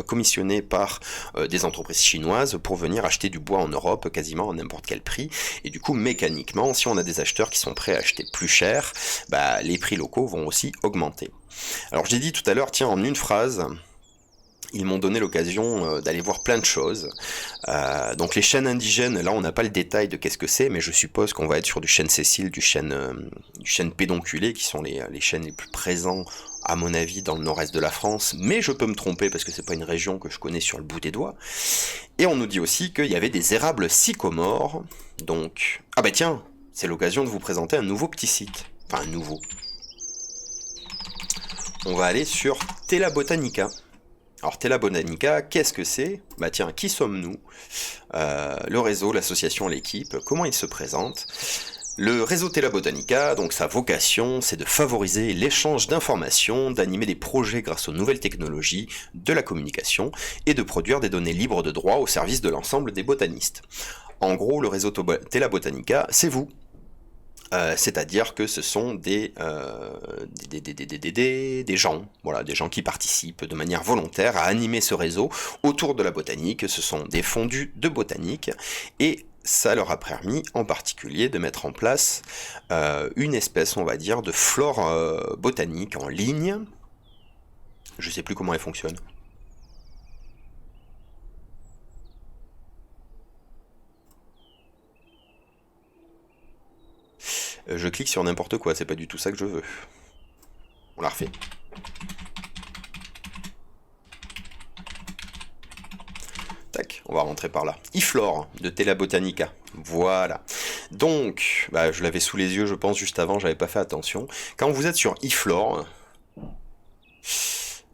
commissionnés par des entreprises chinoises pour venir acheter du bois en Europe quasiment à n'importe quel prix. Et du coup, mécaniquement, si on a des acheteurs qui sont prêts à acheter plus cher, bah, les prix locaux vont aussi augmenter. Alors j'ai dit tout à l'heure, tiens, en une phrase... Ils m'ont donné l'occasion d'aller voir plein de choses. Donc les chênes indigènes, là on n'a pas le détail de qu'est-ce que c'est, mais je suppose qu'on va être sur du chêne sessile, du chêne pédonculé, qui sont les chênes les plus présents à mon avis dans le nord-est de la France, mais je peux me tromper parce que c'est pas une région que je connais sur le bout des doigts. Et on nous dit aussi qu'il y avait des érables sycomores, donc... Ah bah tiens, c'est l'occasion de vous présenter un nouveau petit site. Enfin un nouveau. On va aller sur Tela Botanica. Alors Tela Botanica, qu'est-ce que c'est? Bah tiens, qui sommes-nous? Le réseau, l'association, l'équipe, comment il se présente? Le réseau Tela Botanica, donc sa vocation, c'est de favoriser l'échange d'informations, d'animer des projets grâce aux nouvelles technologies, de la communication, et de produire des données libres de droit au service de l'ensemble des botanistes. En gros, le réseau Tela Botanica, c'est vous. C'est-à-dire que ce sont des gens, voilà, des gens qui participent de manière volontaire à animer ce réseau autour de la botanique. Ce sont des fondus de botanique et ça leur a permis en particulier de mettre en place une espèce, on va dire, de flore botanique en ligne. Je sais plus comment elle fonctionne. Je clique sur n'importe quoi, c'est pas du tout ça que je veux. On la refait. Tac, on va rentrer par là. Iflore de Tela Botanica. Voilà. Donc, bah, je l'avais sous les yeux, je pense, juste avant, j'avais pas fait attention. Quand vous êtes sur Iflore,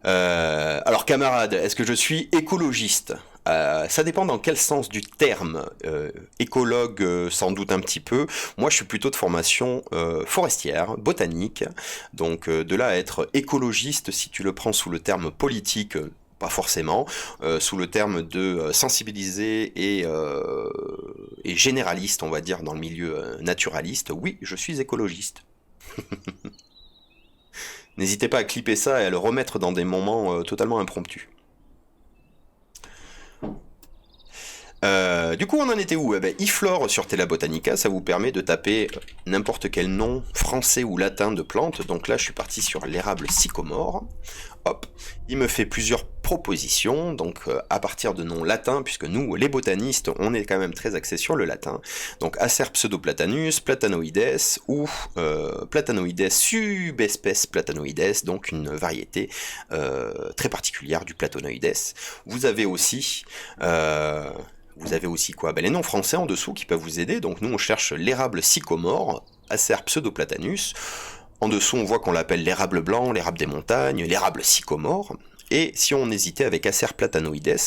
alors camarade, est-ce que je suis écologiste? Ça dépend dans quel sens du terme. Écologue, sans doute un petit peu. Moi, je suis plutôt de formation forestière, botanique. Donc, de là à être écologiste, si tu le prends sous le terme politique, pas forcément. Sous le terme de sensibiliser et généraliste, on va dire, dans le milieu naturaliste, oui, je suis écologiste. N'hésitez pas à clipper ça et à le remettre dans des moments totalement impromptus. Du coup, on en était où? Eh ben, Iflore sur Tela Botanica, ça vous permet de taper n'importe quel nom français ou latin de plante. Donc là, je suis parti sur l'érable sycomore. Hop, il me fait plusieurs propositions, donc à partir de noms latins, puisque nous, les botanistes, on est quand même très axés sur le latin. Donc Acer pseudoplatanus, platanoides ou platanoides subespèce platanoides, donc une variété très particulière du platanoides. Vous avez aussi quoi? Ben, les noms français en dessous qui peuvent vous aider. Donc nous on cherche l'érable sycomore, Acer pseudoplatanus. En dessous on voit qu'on l'appelle l'érable blanc, l'érable des montagnes, l'érable sycomore. Et si on hésitait avec Acer platanoides,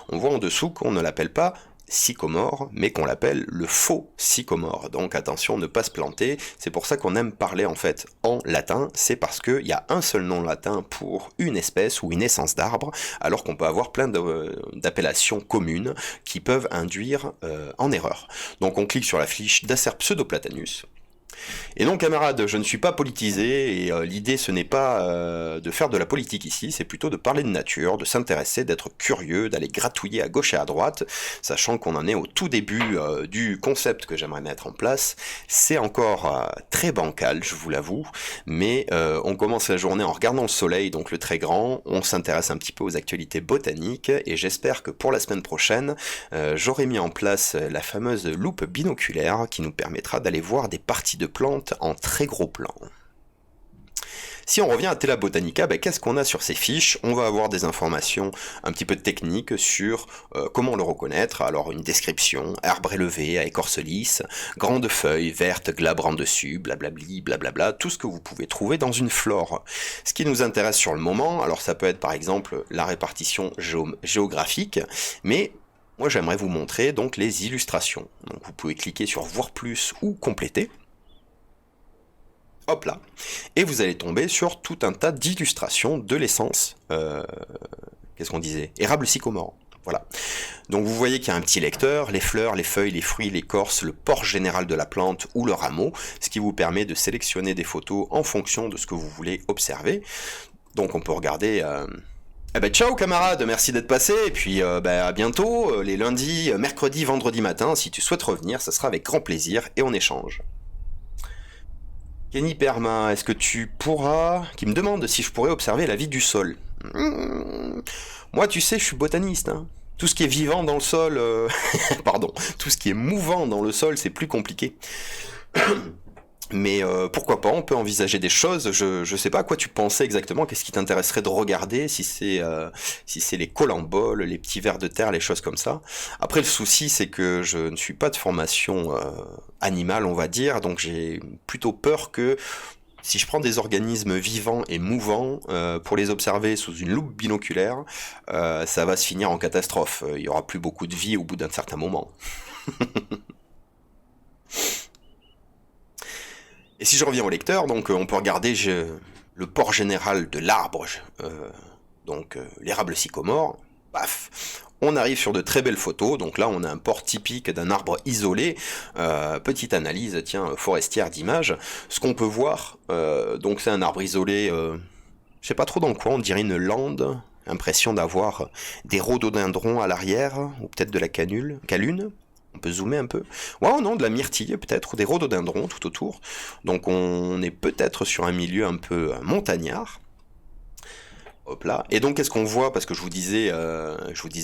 on voit en dessous qu'on ne l'appelle pas sycomore, mais qu'on l'appelle le faux sycomore. Donc attention, ne pas se planter. C'est pour ça qu'on aime parler en fait en latin. C'est parce qu'il y a un seul nom latin pour une espèce ou une essence d'arbre, alors qu'on peut avoir plein d'appellations communes qui peuvent induire en erreur. Donc on clique sur la fiche d'Acer pseudoplatanus. Et non, camarade, je ne suis pas politisé, et l'idée ce n'est pas de faire de la politique ici, c'est plutôt de parler de nature, de s'intéresser, d'être curieux, d'aller gratouiller à gauche et à droite, sachant qu'on en est au tout début du concept que j'aimerais mettre en place. C'est encore très bancal, je vous l'avoue, mais on commence la journée en regardant le soleil, donc le très grand, on s'intéresse un petit peu aux actualités botaniques, et j'espère que pour la semaine prochaine, j'aurai mis en place la fameuse loupe binoculaire qui nous permettra d'aller voir des parties de plantes en très gros plan. Si on revient à Tela Botanica, ben, qu'est-ce qu'on a sur ces fiches? On va avoir des informations un petit peu techniques sur comment le reconnaître. Alors une description, arbre élevé à écorce lisse, grandes feuilles, vertes, glabres en dessus, blablabli, blablabla, tout ce que vous pouvez trouver dans une flore. Ce qui nous intéresse sur le moment, alors ça peut être par exemple la répartition géographique, mais moi j'aimerais vous montrer donc les illustrations. Donc vous pouvez cliquer sur voir plus ou compléter. Hop là, et vous allez tomber sur tout un tas d'illustrations de l'essence, qu'est-ce qu'on disait? Érable sycomore, voilà. Donc vous voyez qu'il y a un petit lecteur, les fleurs, les feuilles, les fruits, l'écorce, le port général de la plante ou le rameau, ce qui vous permet de sélectionner des photos en fonction de ce que vous voulez observer. Donc on peut regarder... Eh ben ciao camarade, merci d'être passé, et puis à bientôt, les lundis, mercredis, vendredi matin, si tu souhaites revenir, ça sera avec grand plaisir, et on échange. Kenny Perma, est-ce que tu pourras... Qui me demande si je pourrais observer la vie du sol. Moi, tu sais, je suis botaniste. Hein. Tout ce qui est vivant dans le sol... Pardon. Tout ce qui est mouvant dans le sol, c'est plus compliqué. Mais pourquoi pas, on peut envisager des choses. Je sais pas à quoi tu pensais exactement, qu'est-ce qui t'intéresserait de regarder, si c'est les colamboles, les petits vers de terre, les choses comme ça. Après le souci c'est que je ne suis pas de formation animale on va dire, donc j'ai plutôt peur que si je prends des organismes vivants et mouvants pour les observer sous une loupe binoculaire, ça va se finir en catastrophe. Il y aura plus beaucoup de vie au bout d'un certain moment. Et si je reviens au lecteur, donc on peut regarder le port général de l'arbre, l'érable sycomore, paf, on arrive sur de très belles photos, donc là on a un port typique d'un arbre isolé, petite analyse, tiens, forestière d'image, ce qu'on peut voir, donc c'est un arbre isolé, je sais pas trop dans quoi, on dirait une lande, impression d'avoir des rhododendrons à l'arrière, ou peut-être de la calune, on peut zoomer un peu. Ouais, non, de la myrtille peut-être, ou des rhododendrons tout autour. Donc on est peut-être sur un milieu un peu montagnard. Hop là. Et donc qu'est-ce qu'on voit? Parce que je vous disais,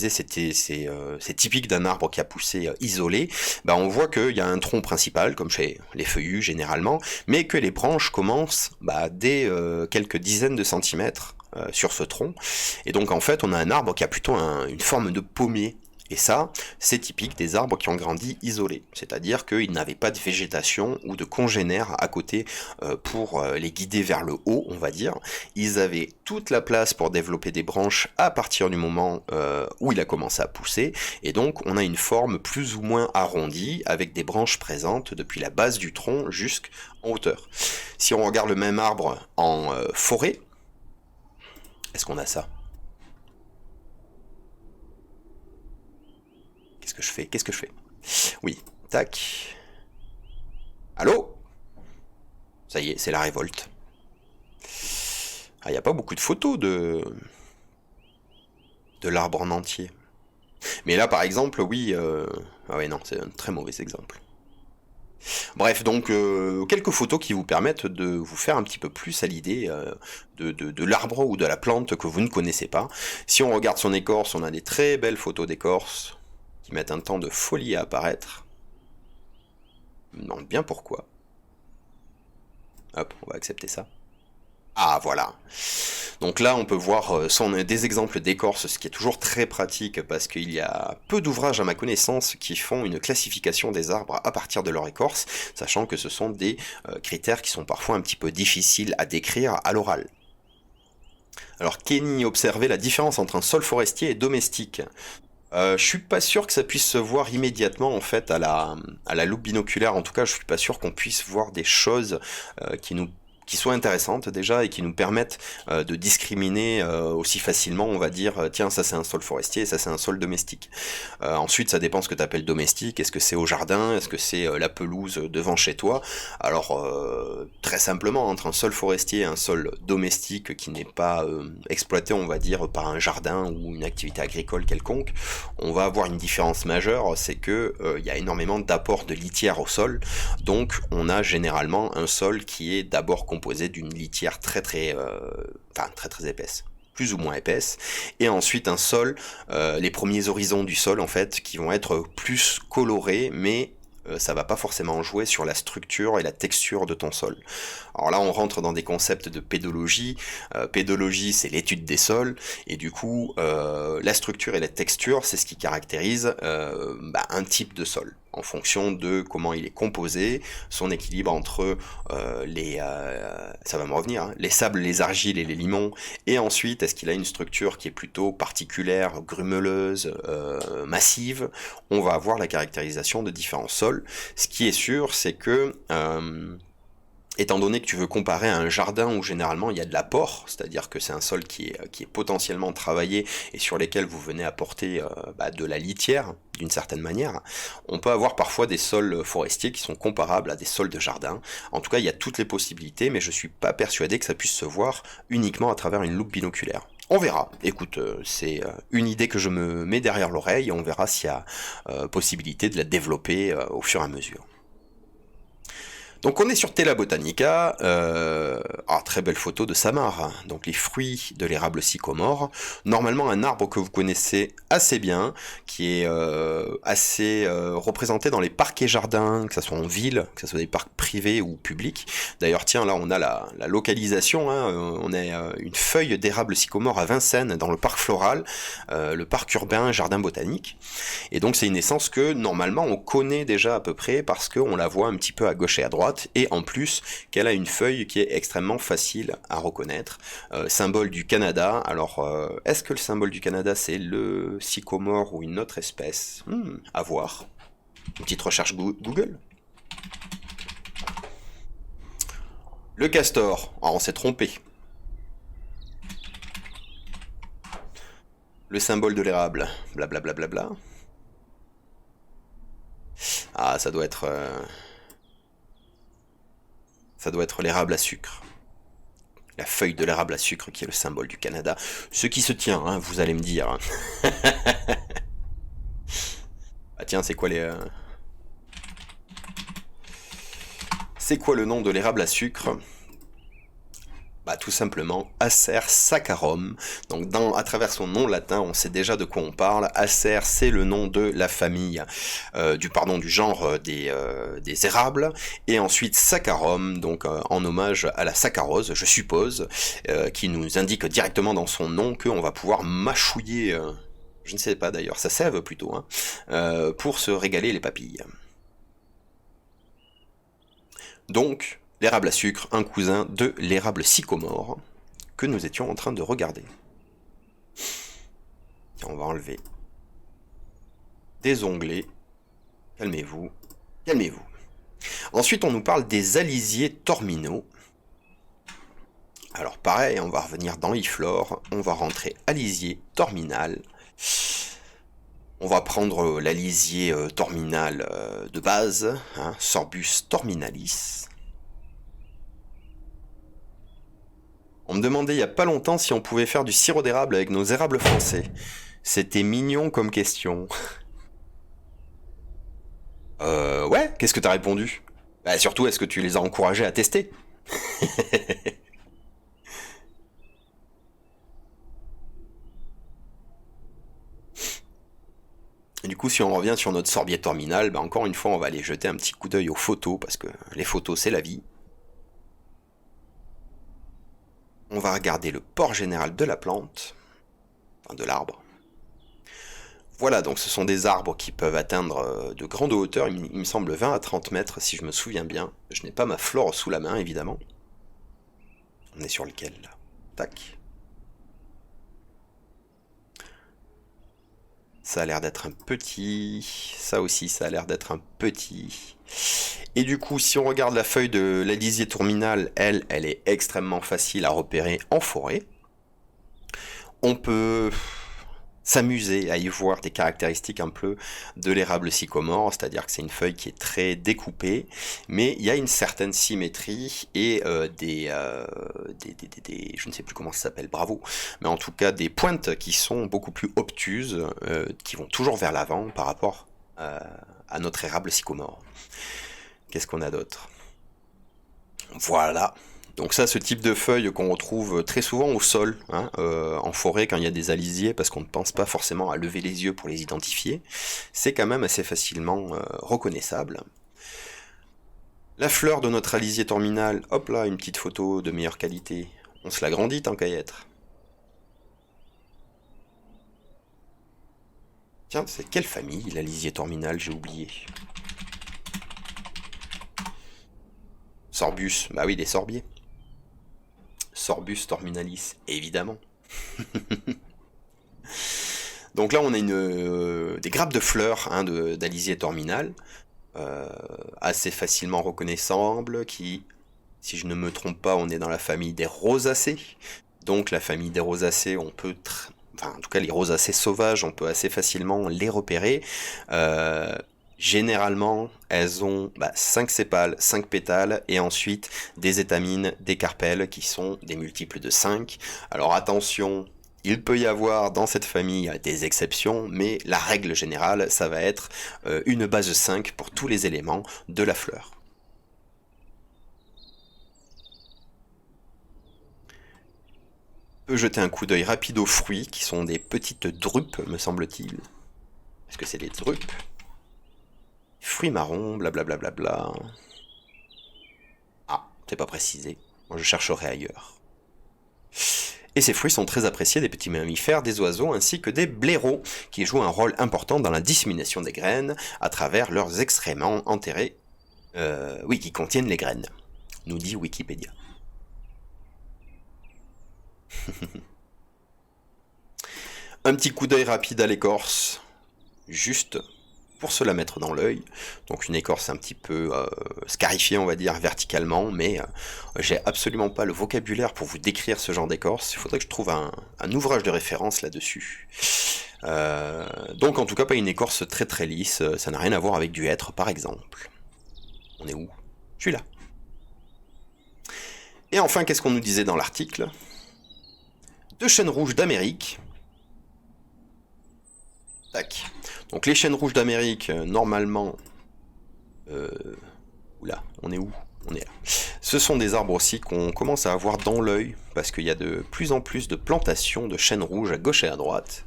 c'est typique d'un arbre qui a poussé isolé. Bah, on voit qu'il y a un tronc principal, comme chez les feuillus généralement, mais que les branches commencent dès quelques dizaines de centimètres sur ce tronc. Et donc en fait, on a un arbre qui a plutôt une forme de pommier. Et ça, c'est typique des arbres qui ont grandi isolés, c'est-à-dire qu'ils n'avaient pas de végétation ou de congénères à côté pour les guider vers le haut, on va dire. Ils avaient toute la place pour développer des branches à partir du moment où il a commencé à pousser, et donc on a une forme plus ou moins arrondie, avec des branches présentes depuis la base du tronc jusqu'en hauteur. Si on regarde le même arbre en forêt, est-ce qu'on a ça? Qu'est-ce que je fais? Oui, tac. Allô? Ça y est, c'est la révolte. Ah, il n'y a pas beaucoup de photos de l'arbre en entier. Mais là, par exemple, oui... Ah ouais, non, c'est un très mauvais exemple. Bref, donc, quelques photos qui vous permettent de vous faire un petit peu plus à l'idée de l'arbre ou de la plante que vous ne connaissez pas. Si on regarde son écorce, on a des très belles photos d'écorce qui mettent un temps de folie à apparaître. Je me demande bien pourquoi. Hop, on va accepter ça. Ah, voilà. Donc là, on peut voir des exemples d'écorce, ce qui est toujours très pratique parce qu'il y a peu d'ouvrages à ma connaissance qui font une classification des arbres à partir de leur écorce, sachant que ce sont des critères qui sont parfois un petit peu difficiles à décrire à l'oral. Alors Kenny observait la différence entre un sol forestier et domestique. Je suis pas sûr que ça puisse se voir immédiatement en fait à la loupe binoculaire. En tout cas, je suis pas sûr qu'on puisse voir des choses qui soient intéressantes déjà et qui nous permettent de discriminer aussi facilement, on va dire, tiens, ça c'est un sol forestier, ça c'est un sol domestique. Ensuite, ça dépend ce que tu appelles domestique. Est-ce que c'est au jardin? Est-ce que c'est la pelouse devant chez toi? Alors, très simplement, entre un sol forestier et un sol domestique qui n'est pas exploité, on va dire, par un jardin ou une activité agricole quelconque, on va avoir une différence majeure, c'est que il y a énormément d'apport de litière au sol, donc on a généralement un sol qui est d'abord composé d'une litière très très épaisse, plus ou moins épaisse, et ensuite un sol, les premiers horizons du sol en fait, qui vont être plus colorés, mais ça va pas forcément jouer sur la structure et la texture de ton sol. Alors là, on rentre dans des concepts de pédologie. Pédologie, c'est l'étude des sols, et du coup, la structure et la texture, c'est ce qui caractérise un type de sol, en fonction de comment il est composé, son équilibre entre ça va me revenir, hein, les sables, les argiles et les limons, et ensuite, est-ce qu'il a une structure qui est plutôt particulière, grumeleuse, massive. On va avoir la caractérisation de différents sols. Ce qui est sûr, c'est que étant donné que tu veux comparer à un jardin où généralement il y a de l'apport, c'est-à-dire que c'est un sol qui est potentiellement travaillé et sur lesquels vous venez apporter de la litière, d'une certaine manière, on peut avoir parfois des sols forestiers qui sont comparables à des sols de jardin. En tout cas, il y a toutes les possibilités, mais je suis pas persuadé que ça puisse se voir uniquement à travers une loupe binoculaire. On verra. Écoute, c'est une idée que je me mets derrière l'oreille et on verra s'il y a possibilité de la développer au fur et à mesure. Donc on est sur Tela Botanica, très belle photo de Samar, hein. Donc les fruits de l'érable sycomore, normalement un arbre que vous connaissez assez bien, qui est assez représenté dans les parcs et jardins, que ce soit en ville, que ce soit des parcs privés ou publics. D'ailleurs tiens, là on a la localisation, hein, on a une feuille d'érable sycomore à Vincennes, dans le parc floral, le parc urbain jardin botanique, et donc c'est une essence que normalement on connaît déjà à peu près, parce qu'on la voit un petit peu à gauche et à droite, et en plus qu'elle a une feuille qui est extrêmement facile à reconnaître. Symbole du Canada. Alors, est-ce que le symbole du Canada c'est le sycomore ou une autre espèce? À voir. Une petite recherche Google. Le castor. Ah, on s'est trompé. Le symbole de l'érable. Blablabla. Bla, bla, bla. Ah, ça doit être... ça doit être l'érable à sucre. La feuille de l'érable à sucre qui est le symbole du Canada. Ce qui se tient, hein, vous allez me dire. Ah tiens, c'est quoi les... C'est quoi le nom de l'érable à sucre? Bah, tout simplement Acer saccharum. Donc à travers son nom latin, on sait déjà de quoi on parle. Acer, c'est le nom de la famille, du genre des érables. Et ensuite saccharum, donc en hommage à la saccharose, je suppose, qui nous indique directement dans son nom qu'on va pouvoir mâchouiller, je ne sais pas d'ailleurs, sa sève plutôt, hein, pour se régaler les papilles. Donc, l'érable à sucre, un cousin de l'érable sycomore, que nous étions en train de regarder. Tiens, on va enlever des onglets. Calmez-vous, calmez-vous. Ensuite, on nous parle des alisiers torminaux. Alors pareil, on va revenir dans iflore, on va rentrer alisier torminal. On va prendre l'alisier torminal de base, hein, Sorbus torminalis. On me demandait il y a pas longtemps si on pouvait faire du sirop d'érable avec nos érables français. C'était mignon comme question. Ouais, qu'est-ce que t'as répondu? Bah surtout, est-ce que tu les as encouragés à tester? Et du coup, si on revient sur notre sorbier terminal, bah encore une fois, on va aller jeter un petit coup d'œil aux photos, parce que les photos, c'est la vie. On va regarder le port général de la plante, enfin de l'arbre. Voilà, donc ce sont des arbres qui peuvent atteindre de grandes hauteurs, il me semble 20 à 30 mètres si je me souviens bien. Je n'ai pas ma flore sous la main, évidemment. On est sur lequel, là? Tac. Ça a l'air d'être un petit. Ça aussi, ça a l'air d'être un petit. Et du coup, si on regarde la feuille de l'alisier terminal, elle est extrêmement facile à repérer en forêt. On peut s'amuser à y voir des caractéristiques un peu de l'érable sycomore, c'est-à-dire que c'est une feuille qui est très découpée, mais il y a une certaine symétrie et je ne sais plus comment ça s'appelle, bravo, mais en tout cas des pointes qui sont beaucoup plus obtuses, qui vont toujours vers l'avant par rapport à notre érable sycomore. Qu'est-ce qu'on a d'autre? Voilà. Donc ça, ce type de feuilles qu'on retrouve très souvent au sol, hein, en forêt quand il y a des alisiers, parce qu'on ne pense pas forcément à lever les yeux pour les identifier, c'est quand même assez facilement reconnaissable. La fleur de notre alisier terminal, hop là, une petite photo de meilleure qualité. On se l'agrandit tant qu'à y être. Tiens, c'est quelle famille l'alisier terminal, j'ai oublié. Sorbus, bah oui, des sorbiers. Sorbus terminalis, évidemment. Donc là, on a des grappes de fleurs, hein, d'alisier terminal, assez facilement reconnaissables, qui, si je ne me trompe pas, on est dans la famille des rosacées. Donc la famille des rosacées, on peut... Enfin, en tout cas, les rosacées sauvages, on peut assez facilement les repérer. Généralement, elles ont 5 sépales, 5 pétales, et ensuite des étamines, des carpelles, qui sont des multiples de 5. Alors attention, il peut y avoir dans cette famille des exceptions, mais la règle générale, ça va être une base 5 pour tous les éléments de la fleur. On peut jeter un coup d'œil rapide aux fruits, qui sont des petites drupes, me semble-t-il. Est-ce que c'est des drupes? Fruits marrons, blablabla. Ah, c'est pas précisé. Moi, je chercherai ailleurs. Et ces fruits sont très appréciés des petits mammifères, des oiseaux ainsi que des blaireaux, qui jouent un rôle important dans la dissémination des graines à travers leurs excréments enterrés, qui contiennent les graines, nous dit Wikipédia. Un petit coup d'œil rapide à l'écorce, juste pour se la mettre dans l'œil. Donc une écorce un petit peu scarifiée, on va dire, verticalement, mais j'ai absolument pas le vocabulaire pour vous décrire ce genre d'écorce. Il faudrait que je trouve un ouvrage de référence là-dessus. Donc en tout cas pas une écorce très très lisse, ça n'a rien à voir avec du hêtre par exemple. On est où? Je suis là. Et enfin, qu'est-ce qu'on nous disait dans l'article? Deux chênes rouges d'Amérique. Tac. Donc les chênes rouges d'Amérique, normalement... Oula, on est où? On est là. Ce sont des arbres aussi qu'on commence à avoir dans l'œil, parce qu'il y a de plus en plus de plantations de chênes rouges à gauche et à droite.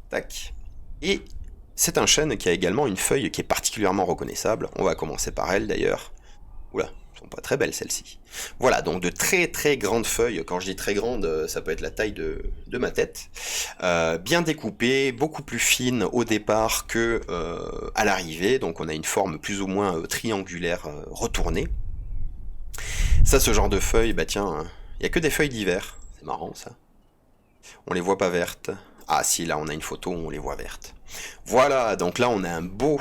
Tac. Et c'est un chêne qui a également une feuille qui est particulièrement reconnaissable. On va commencer par elle d'ailleurs. Oula, elles sont pas très belles celles-ci. Voilà, donc de très très grandes feuilles. Quand je dis très grandes, ça peut être la taille de ma tête. Bien découpées, beaucoup plus fines au départ que à l'arrivée. Donc on a une forme plus ou moins triangulaire retournée. Ça, ce genre de feuilles, bah tiens, il y a que des feuilles d'hiver. C'est marrant ça. On les voit pas vertes. Ah si, là on a une photo où on les voit vertes. Voilà, donc là on a un beau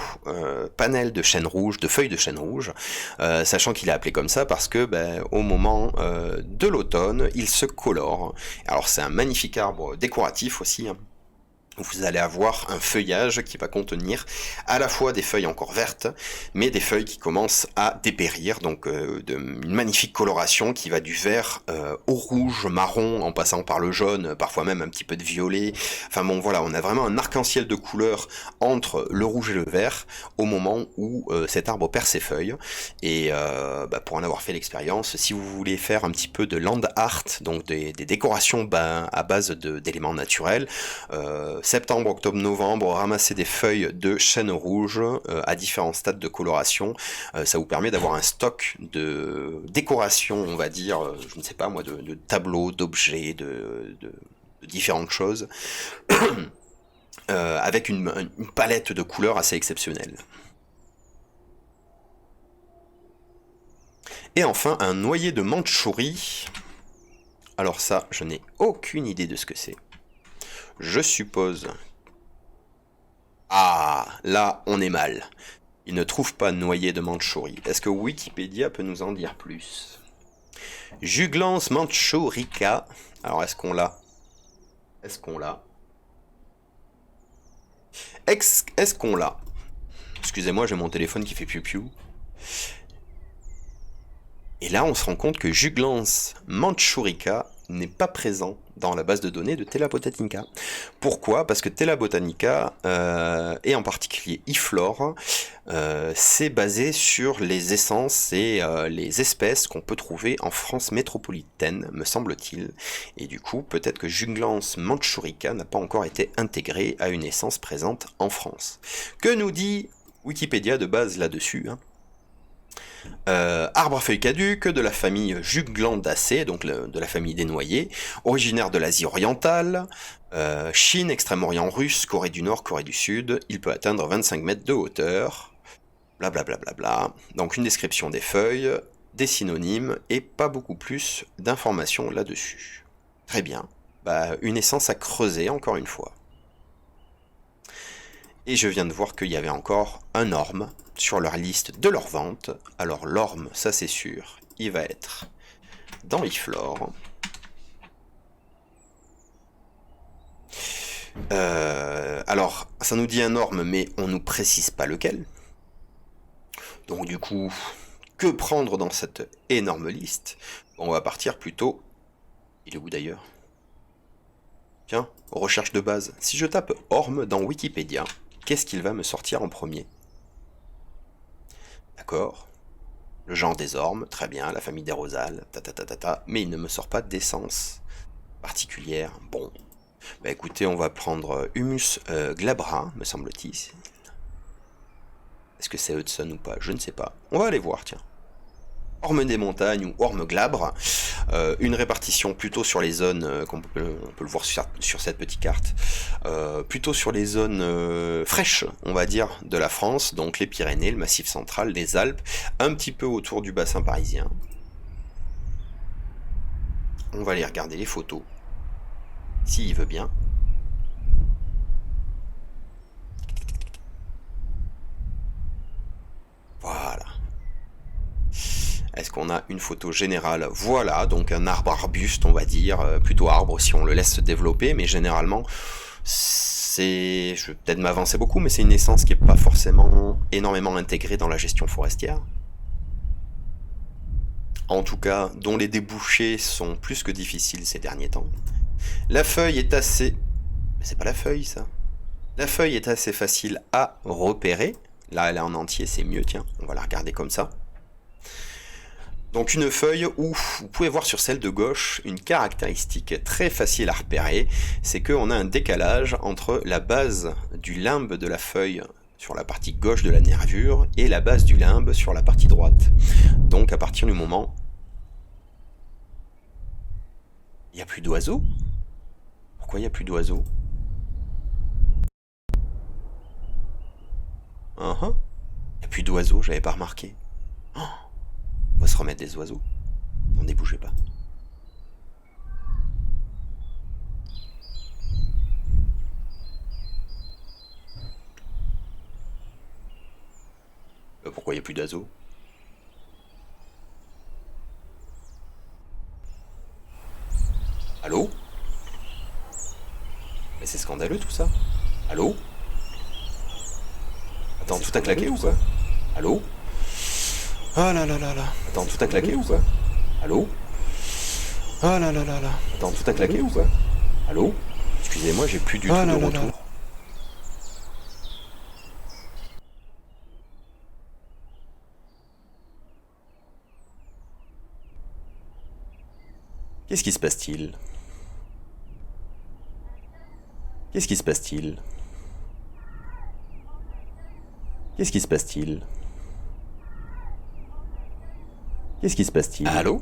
panel de chêne rouge, de feuilles de chêne rouge, sachant qu'il est appelé comme ça parce que au moment de l'automne, il se colore. Alors c'est un magnifique arbre décoratif aussi, hein. Vous allez avoir un feuillage qui va contenir à la fois des feuilles encore vertes, mais des feuilles qui commencent à dépérir, donc une magnifique coloration qui va du vert au rouge, marron, en passant par le jaune, parfois même un petit peu de violet. Enfin bon, voilà, on a vraiment un arc-en-ciel de couleurs entre le rouge et le vert au moment où cet arbre perd ses feuilles. Et pour en avoir fait l'expérience, si vous voulez faire un petit peu de land art, donc des décorations à base d'éléments naturels, septembre, octobre, novembre, ramasser des feuilles de chêne rouge à différents stades de coloration. Ça vous permet d'avoir un stock de décoration, on va dire, je ne sais pas moi, de tableaux, d'objets, de différentes choses, avec une palette de couleurs assez exceptionnelle. Et enfin, un noyer de Mandchourie. Alors ça, je n'ai aucune idée de ce que c'est. Je suppose... Ah, là, on est mal. Il ne trouve pas noyer de Mandchourie. Est-ce que Wikipédia peut nous en dire plus? Juglans mandchourica. Alors, est-ce qu'on l'a? Est-ce qu'on l'a? Est-ce qu'on l'a? Excusez-moi, j'ai mon téléphone qui fait piou-piou. Et là, on se rend compte que Juglans mandchourica n'est pas présent dans la base de données de Tela Botanica. Pourquoi? Parce que Tela Botanica, et en particulier iFlore, c'est basé sur les essences et les espèces qu'on peut trouver en France métropolitaine, me semble-t-il. Et du coup, peut-être que Juglans mandchourica n'a pas encore été intégré à une essence présente en France. Que nous dit Wikipédia de base là-dessus, hein? Arbre à feuilles caduques de la famille Juglandacées, donc de la famille des noyers, originaire de l'Asie orientale, Chine, Extrême-Orient russe, Corée du Nord, Corée du Sud, il peut atteindre 25 mètres de hauteur, blablabla. Bla bla bla. Donc une description des feuilles, des synonymes et pas beaucoup plus d'informations là-dessus. Très bien, une essence à creuser encore une fois. Et je viens de voir qu'il y avait encore un orme sur leur liste de leur vente. Alors l'orme, ça c'est sûr, il va être dans iFlore. Alors, ça nous dit un orme, mais on nous précise pas lequel. Donc du coup, que prendre dans cette énorme liste? On va partir plutôt... Il est où d'ailleurs? Tiens, recherche de base. Si je tape orme dans Wikipédia, qu'est-ce qu'il va me sortir en premier? D'accord. Le genre des ormes, très bien, la famille des rosales, mais il ne me sort pas d'essence particulière. Bon, écoutez, on va prendre Humus glabra, me semble-t-il. Est-ce que c'est Hudson ou pas? Je ne sais pas. On va aller voir, tiens. Orme des montagnes ou orme glabre, une répartition plutôt sur les zones, on peut le voir sur cette petite carte, plutôt sur les zones fraîches, on va dire, de la France, donc les Pyrénées, le Massif central, les Alpes, un petit peu autour du bassin parisien. On va aller regarder les photos, s'il veut bien. Est-ce qu'on a une photo générale? Voilà, donc un arbre arbuste, on va dire, plutôt arbre si on le laisse se développer, mais généralement, je vais peut-être m'avancer beaucoup, mais c'est une essence qui n'est pas forcément énormément intégrée dans la gestion forestière. En tout cas, dont les débouchés sont plus que difficiles ces derniers temps. La feuille est assez... Mais c'est pas la feuille, ça. La feuille est assez facile à repérer. Là, elle est en entier, c'est mieux, tiens. On va la regarder comme ça. Donc une feuille où vous pouvez voir sur celle de gauche une caractéristique très facile à repérer, c'est qu'on a un décalage entre la base du limbe de la feuille sur la partie gauche de la nervure et la base du limbe sur la partie droite. Donc à partir du moment... Il n'y a plus d'oiseaux? Pourquoi il n'y a plus d'oiseaux? Il n'y a plus d'oiseaux, j'avais pas remarqué. On va se remettre des oiseaux. N'en bougez pas. Pourquoi il n'y a plus d'oiseaux? Allô? Mais c'est scandaleux tout ça. Allô? Attends, tout a claqué ou quoi? Allô? Ah là là là là. Attends, tout a claqué ou quoi? Allô? Ah là là là là. Attends, tout a claqué ou quoi? Allô? Excusez-moi, j'ai plus du tout de retour. Qu'est-ce qui se passe-t-il? Qu'est-ce qui se passe-t-il? Qu'est-ce qui se passe-t-il? Qu'est-ce qui se passe-t-il? Allô?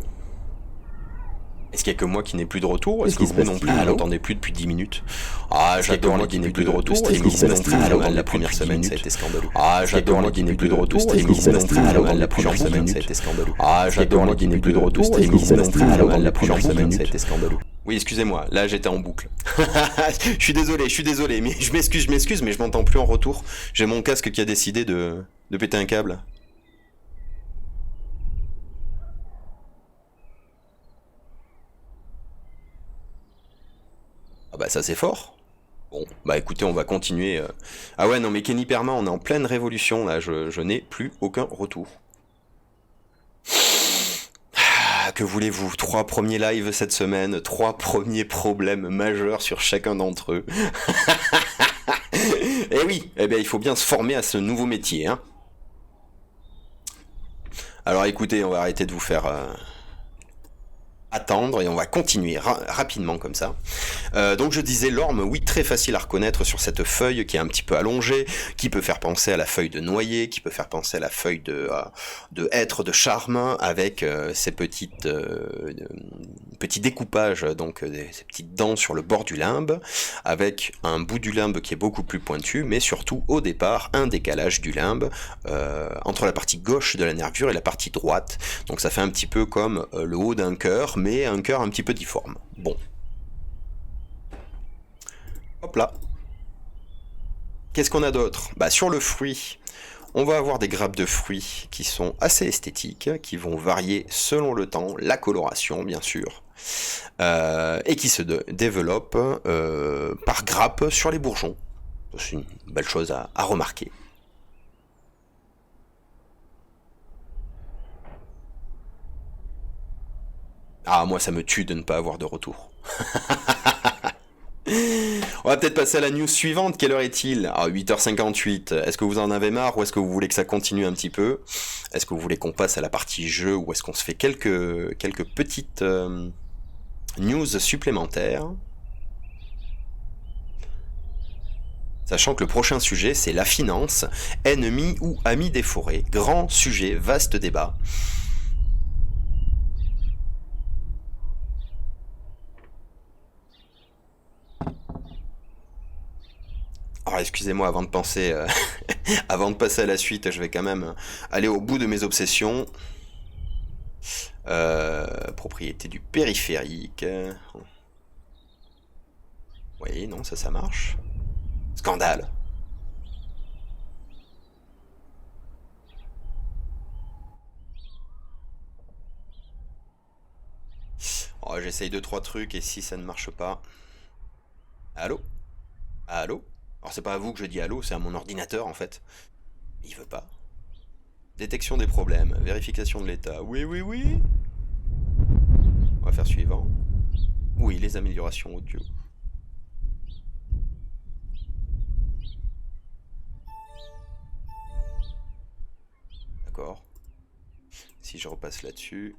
Est-ce qu'il n'y a que moi qui n'ai plus de retour? Ou est-ce que vous non plus, vous n'entendez plus depuis 10 minutes? Ah, j'adore moi qui n'ai plus de retour. Est-ce que vous non plus, la première semaine, ça a été scandaleux. Ah, j'adore moi qui n'ai plus de retour. Est-ce que vous non plus, la première semaine, ça a été scandaleux. Ah, j'adore moi qui n'ai plus de retour. Est-ce que vous non plus, la première semaine, ça a été scandaleux. Oui, excusez-moi, là j'étais en boucle. Je suis désolé, mais je m'excuse, mais je m'entends plus en retour. J'ai mon casque qui a décidé de péter un câble. Ah bah ça c'est fort. Bon, bah écoutez, on va continuer. Ah ouais, non mais Kenny Perma, on est en pleine révolution là, je n'ai plus aucun retour. Que voulez-vous? 3 premiers lives cette semaine, 3 premiers problèmes majeurs sur chacun d'entre eux. Eh oui, eh bien il faut bien se former à ce nouveau métier. Hein. Alors écoutez, on va arrêter de vous faire... attendre et on va continuer rapidement comme ça. Donc je disais l'orme, oui, très facile à reconnaître sur cette feuille qui est un petit peu allongée, qui peut faire penser à la feuille de noyer, qui peut faire penser à la feuille de hêtre de charme, avec ces petits découpages, donc ces petites dents sur le bord du limbe, avec un bout du limbe qui est beaucoup plus pointu, mais surtout au départ un décalage du limbe entre la partie gauche de la nervure et la partie droite. Donc ça fait un petit peu comme le haut d'un cœur, mais un cœur un petit peu difforme. Bon. Hop là. Qu'est-ce qu'on a d'autre? Bah sur le fruit, on va avoir des grappes de fruits qui sont assez esthétiques, qui vont varier selon le temps, la coloration bien sûr, et qui se développent par grappes sur les bourgeons. C'est une belle chose à remarquer. Ah, moi ça me tue de ne pas avoir de retour. On va peut-être passer à la news suivante. Quelle heure est-il? Ah, 8h58. Est-ce que vous en avez marre ou est-ce que vous voulez que ça continue un petit peu? Est-ce que vous voulez qu'on passe à la partie jeu ou est-ce qu'on se fait quelques petites news supplémentaires? Sachant que le prochain sujet, c'est la finance, ennemi ou ami des forêts. Grand sujet, vaste débat. Alors excusez-moi, avant de penser, avant de passer à la suite, je vais quand même aller au bout de mes obsessions. Propriété du périphérique. Oui, non, ça marche. Scandale. Oh, j'essaye deux, trois trucs et si ça ne marche pas... Allô? Allô? Alors c'est pas à vous que je dis allô, c'est à mon ordinateur en fait. Il veut pas. Détection des problèmes, vérification de l'état. Oui, oui, oui. On va faire suivant. Oui, les améliorations audio. D'accord. Si je repasse là-dessus...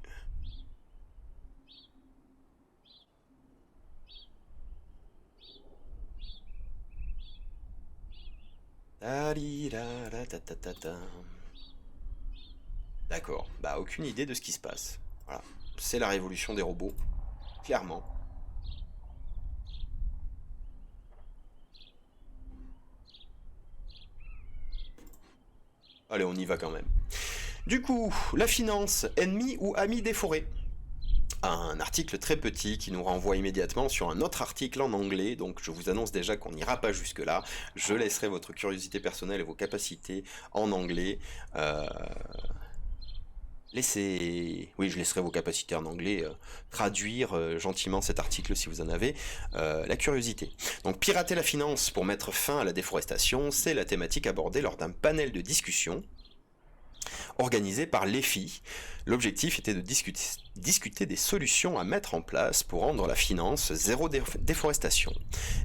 D'accord, bah aucune idée de ce qui se passe. Voilà, c'est la révolution des robots, clairement. Allez, on y va quand même. Du coup, la finance, ennemi ou ami des forêts? Un article très petit qui nous renvoie immédiatement sur un autre article en anglais, donc je vous annonce déjà qu'on n'ira pas jusque-là. Je laisserai votre curiosité personnelle et vos capacités en anglais. Oui, je laisserai vos capacités en anglais traduire gentiment cet article si vous en avez la curiosité. Donc, pirater la finance pour mettre fin à la déforestation, c'est la thématique abordée lors d'un panel de discussion organisé par l'EFI. L'objectif était de discuter des solutions à mettre en place pour rendre la finance zéro déforestation.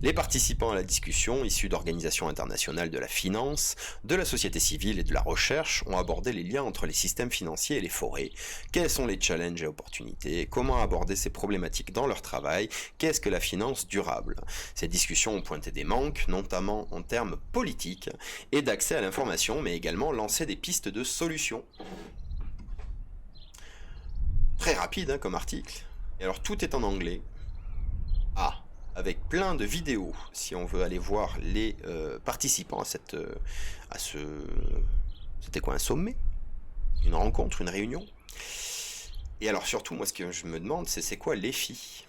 Les participants à la discussion, issus d'organisations internationales de la finance, de la société civile et de la recherche, ont abordé les liens entre les systèmes financiers et les forêts. Quels sont les challenges et opportunités? Comment aborder ces problématiques dans leur travail? Qu'est-ce que la finance durable? Ces discussions ont pointé des manques, notamment en termes politiques et d'accès à l'information, mais également lancé des pistes de solutions. Très rapide hein, comme article. Et alors tout est en anglais. Ah, avec plein de vidéos, si on veut aller voir les participants à ce... C'était quoi, un sommet? Une rencontre, une réunion? Et alors surtout, moi ce que je me demande, c'est quoi l'EFI?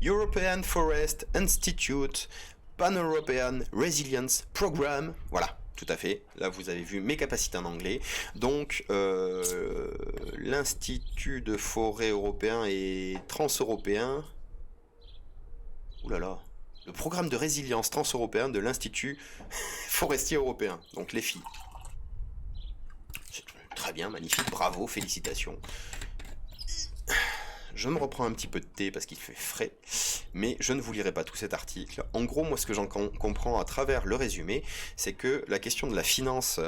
European Forest Institute Pan-European Resilience Program. Voilà, tout à fait. Là, vous avez vu mes capacités en anglais. Donc, l'Institut de forêt européen et transeuropéen. Ouh là là. Le programme de résilience transeuropéen de l'Institut forestier européen. Donc, l'EFI. Très bien, magnifique, bravo, félicitations. Je me reprends un petit peu de thé parce qu'il fait frais, mais je ne vous lirai pas tout cet article. En gros, moi, ce que j'en comprends à travers le résumé, c'est que la question de la finance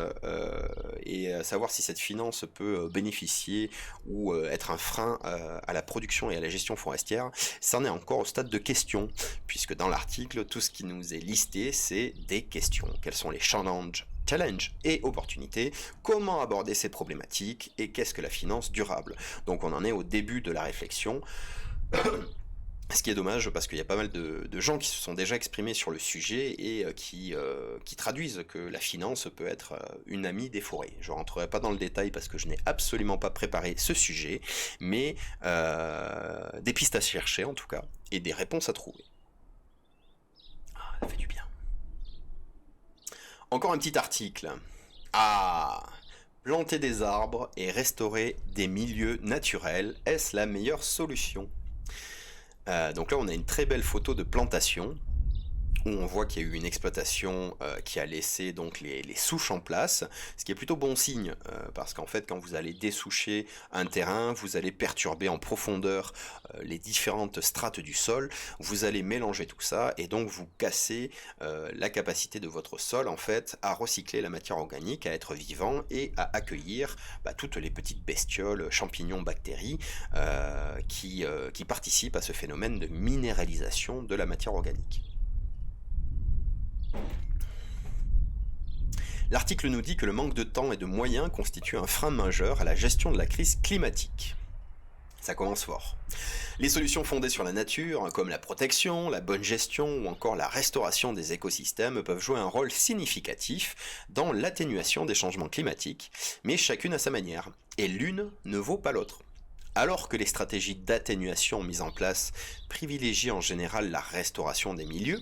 et savoir si cette finance peut bénéficier ou être un frein à la production et à la gestion forestière, ça en est encore au stade de question, puisque dans l'article, tout ce qui nous est listé, c'est des questions. Quels sont les challenges et opportunités, comment aborder ces problématiques et qu'est-ce que la finance durable. Donc on en est au début de la réflexion, ce qui est dommage parce qu'il y a pas mal de gens qui se sont déjà exprimés sur le sujet et qui traduisent que la finance peut être une amie des forêts. Je rentrerai pas dans le détail parce que je n'ai absolument pas préparé ce sujet, mais des pistes à chercher en tout cas et des réponses à trouver. Ah, ça fait du bien. Encore un petit article. Ah, planter des arbres et restaurer des milieux naturels, est-ce la meilleure solution? Donc là, on a une très belle photo de plantation où on voit qu'il y a eu une exploitation qui a laissé donc les souches en place, ce qui est plutôt bon signe, parce qu'en fait quand vous allez dessoucher un terrain, vous allez perturber en profondeur les différentes strates du sol, vous allez mélanger tout ça et donc vous cassez la capacité de votre sol en fait à recycler la matière organique, à être vivant et à accueillir toutes les petites bestioles, champignons, bactéries qui participent à ce phénomène de minéralisation de la matière organique. L'article nous dit que le manque de temps et de moyens constitue un frein majeur à la gestion de la crise climatique. Ça commence fort. Les solutions fondées sur la nature, comme la protection, la bonne gestion ou encore la restauration des écosystèmes, peuvent jouer un rôle significatif dans l'atténuation des changements climatiques, mais chacune à sa manière, et l'une ne vaut pas l'autre. Alors que les stratégies d'atténuation mises en place privilégient en général la restauration des milieux,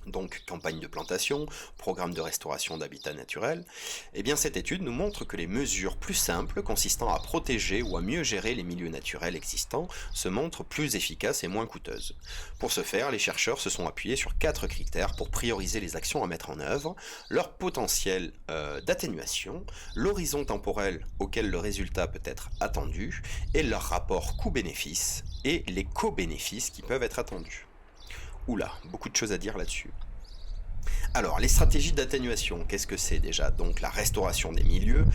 donc campagne de plantation, programme de restauration d'habitats naturels, eh bien cette étude nous montre que les mesures plus simples consistant à protéger ou à mieux gérer les milieux naturels existants se montrent plus efficaces et moins coûteuses. Pour ce faire, les chercheurs se sont appuyés sur 4 critères pour prioriser les actions à mettre en œuvre: leur potentiel d'atténuation, l'horizon temporel auquel le résultat peut être attendu, et leur rapport coût-bénéfice et les co-bénéfices qui peuvent être attendus. Oula, beaucoup de choses à dire là-dessus. Alors, les stratégies d'atténuation, qu'est-ce que c'est déjà? Donc la restauration des milieux,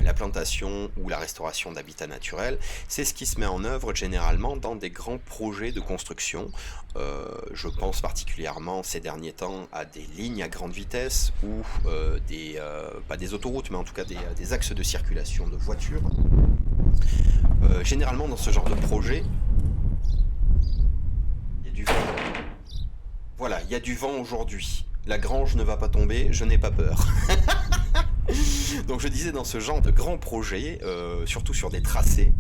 la plantation ou la restauration d'habitats naturels, c'est ce qui se met en œuvre généralement dans des grands projets de construction. Je pense particulièrement ces derniers temps à des lignes à grande vitesse ou pas des autoroutes, mais en tout cas des axes de circulation de voitures. Généralement dans ce genre de projet, il y a du vent. Voilà, il y a du vent aujourd'hui. La grange ne va pas tomber, je n'ai pas peur. Donc je disais, dans ce genre de grands projets, surtout sur des tracés.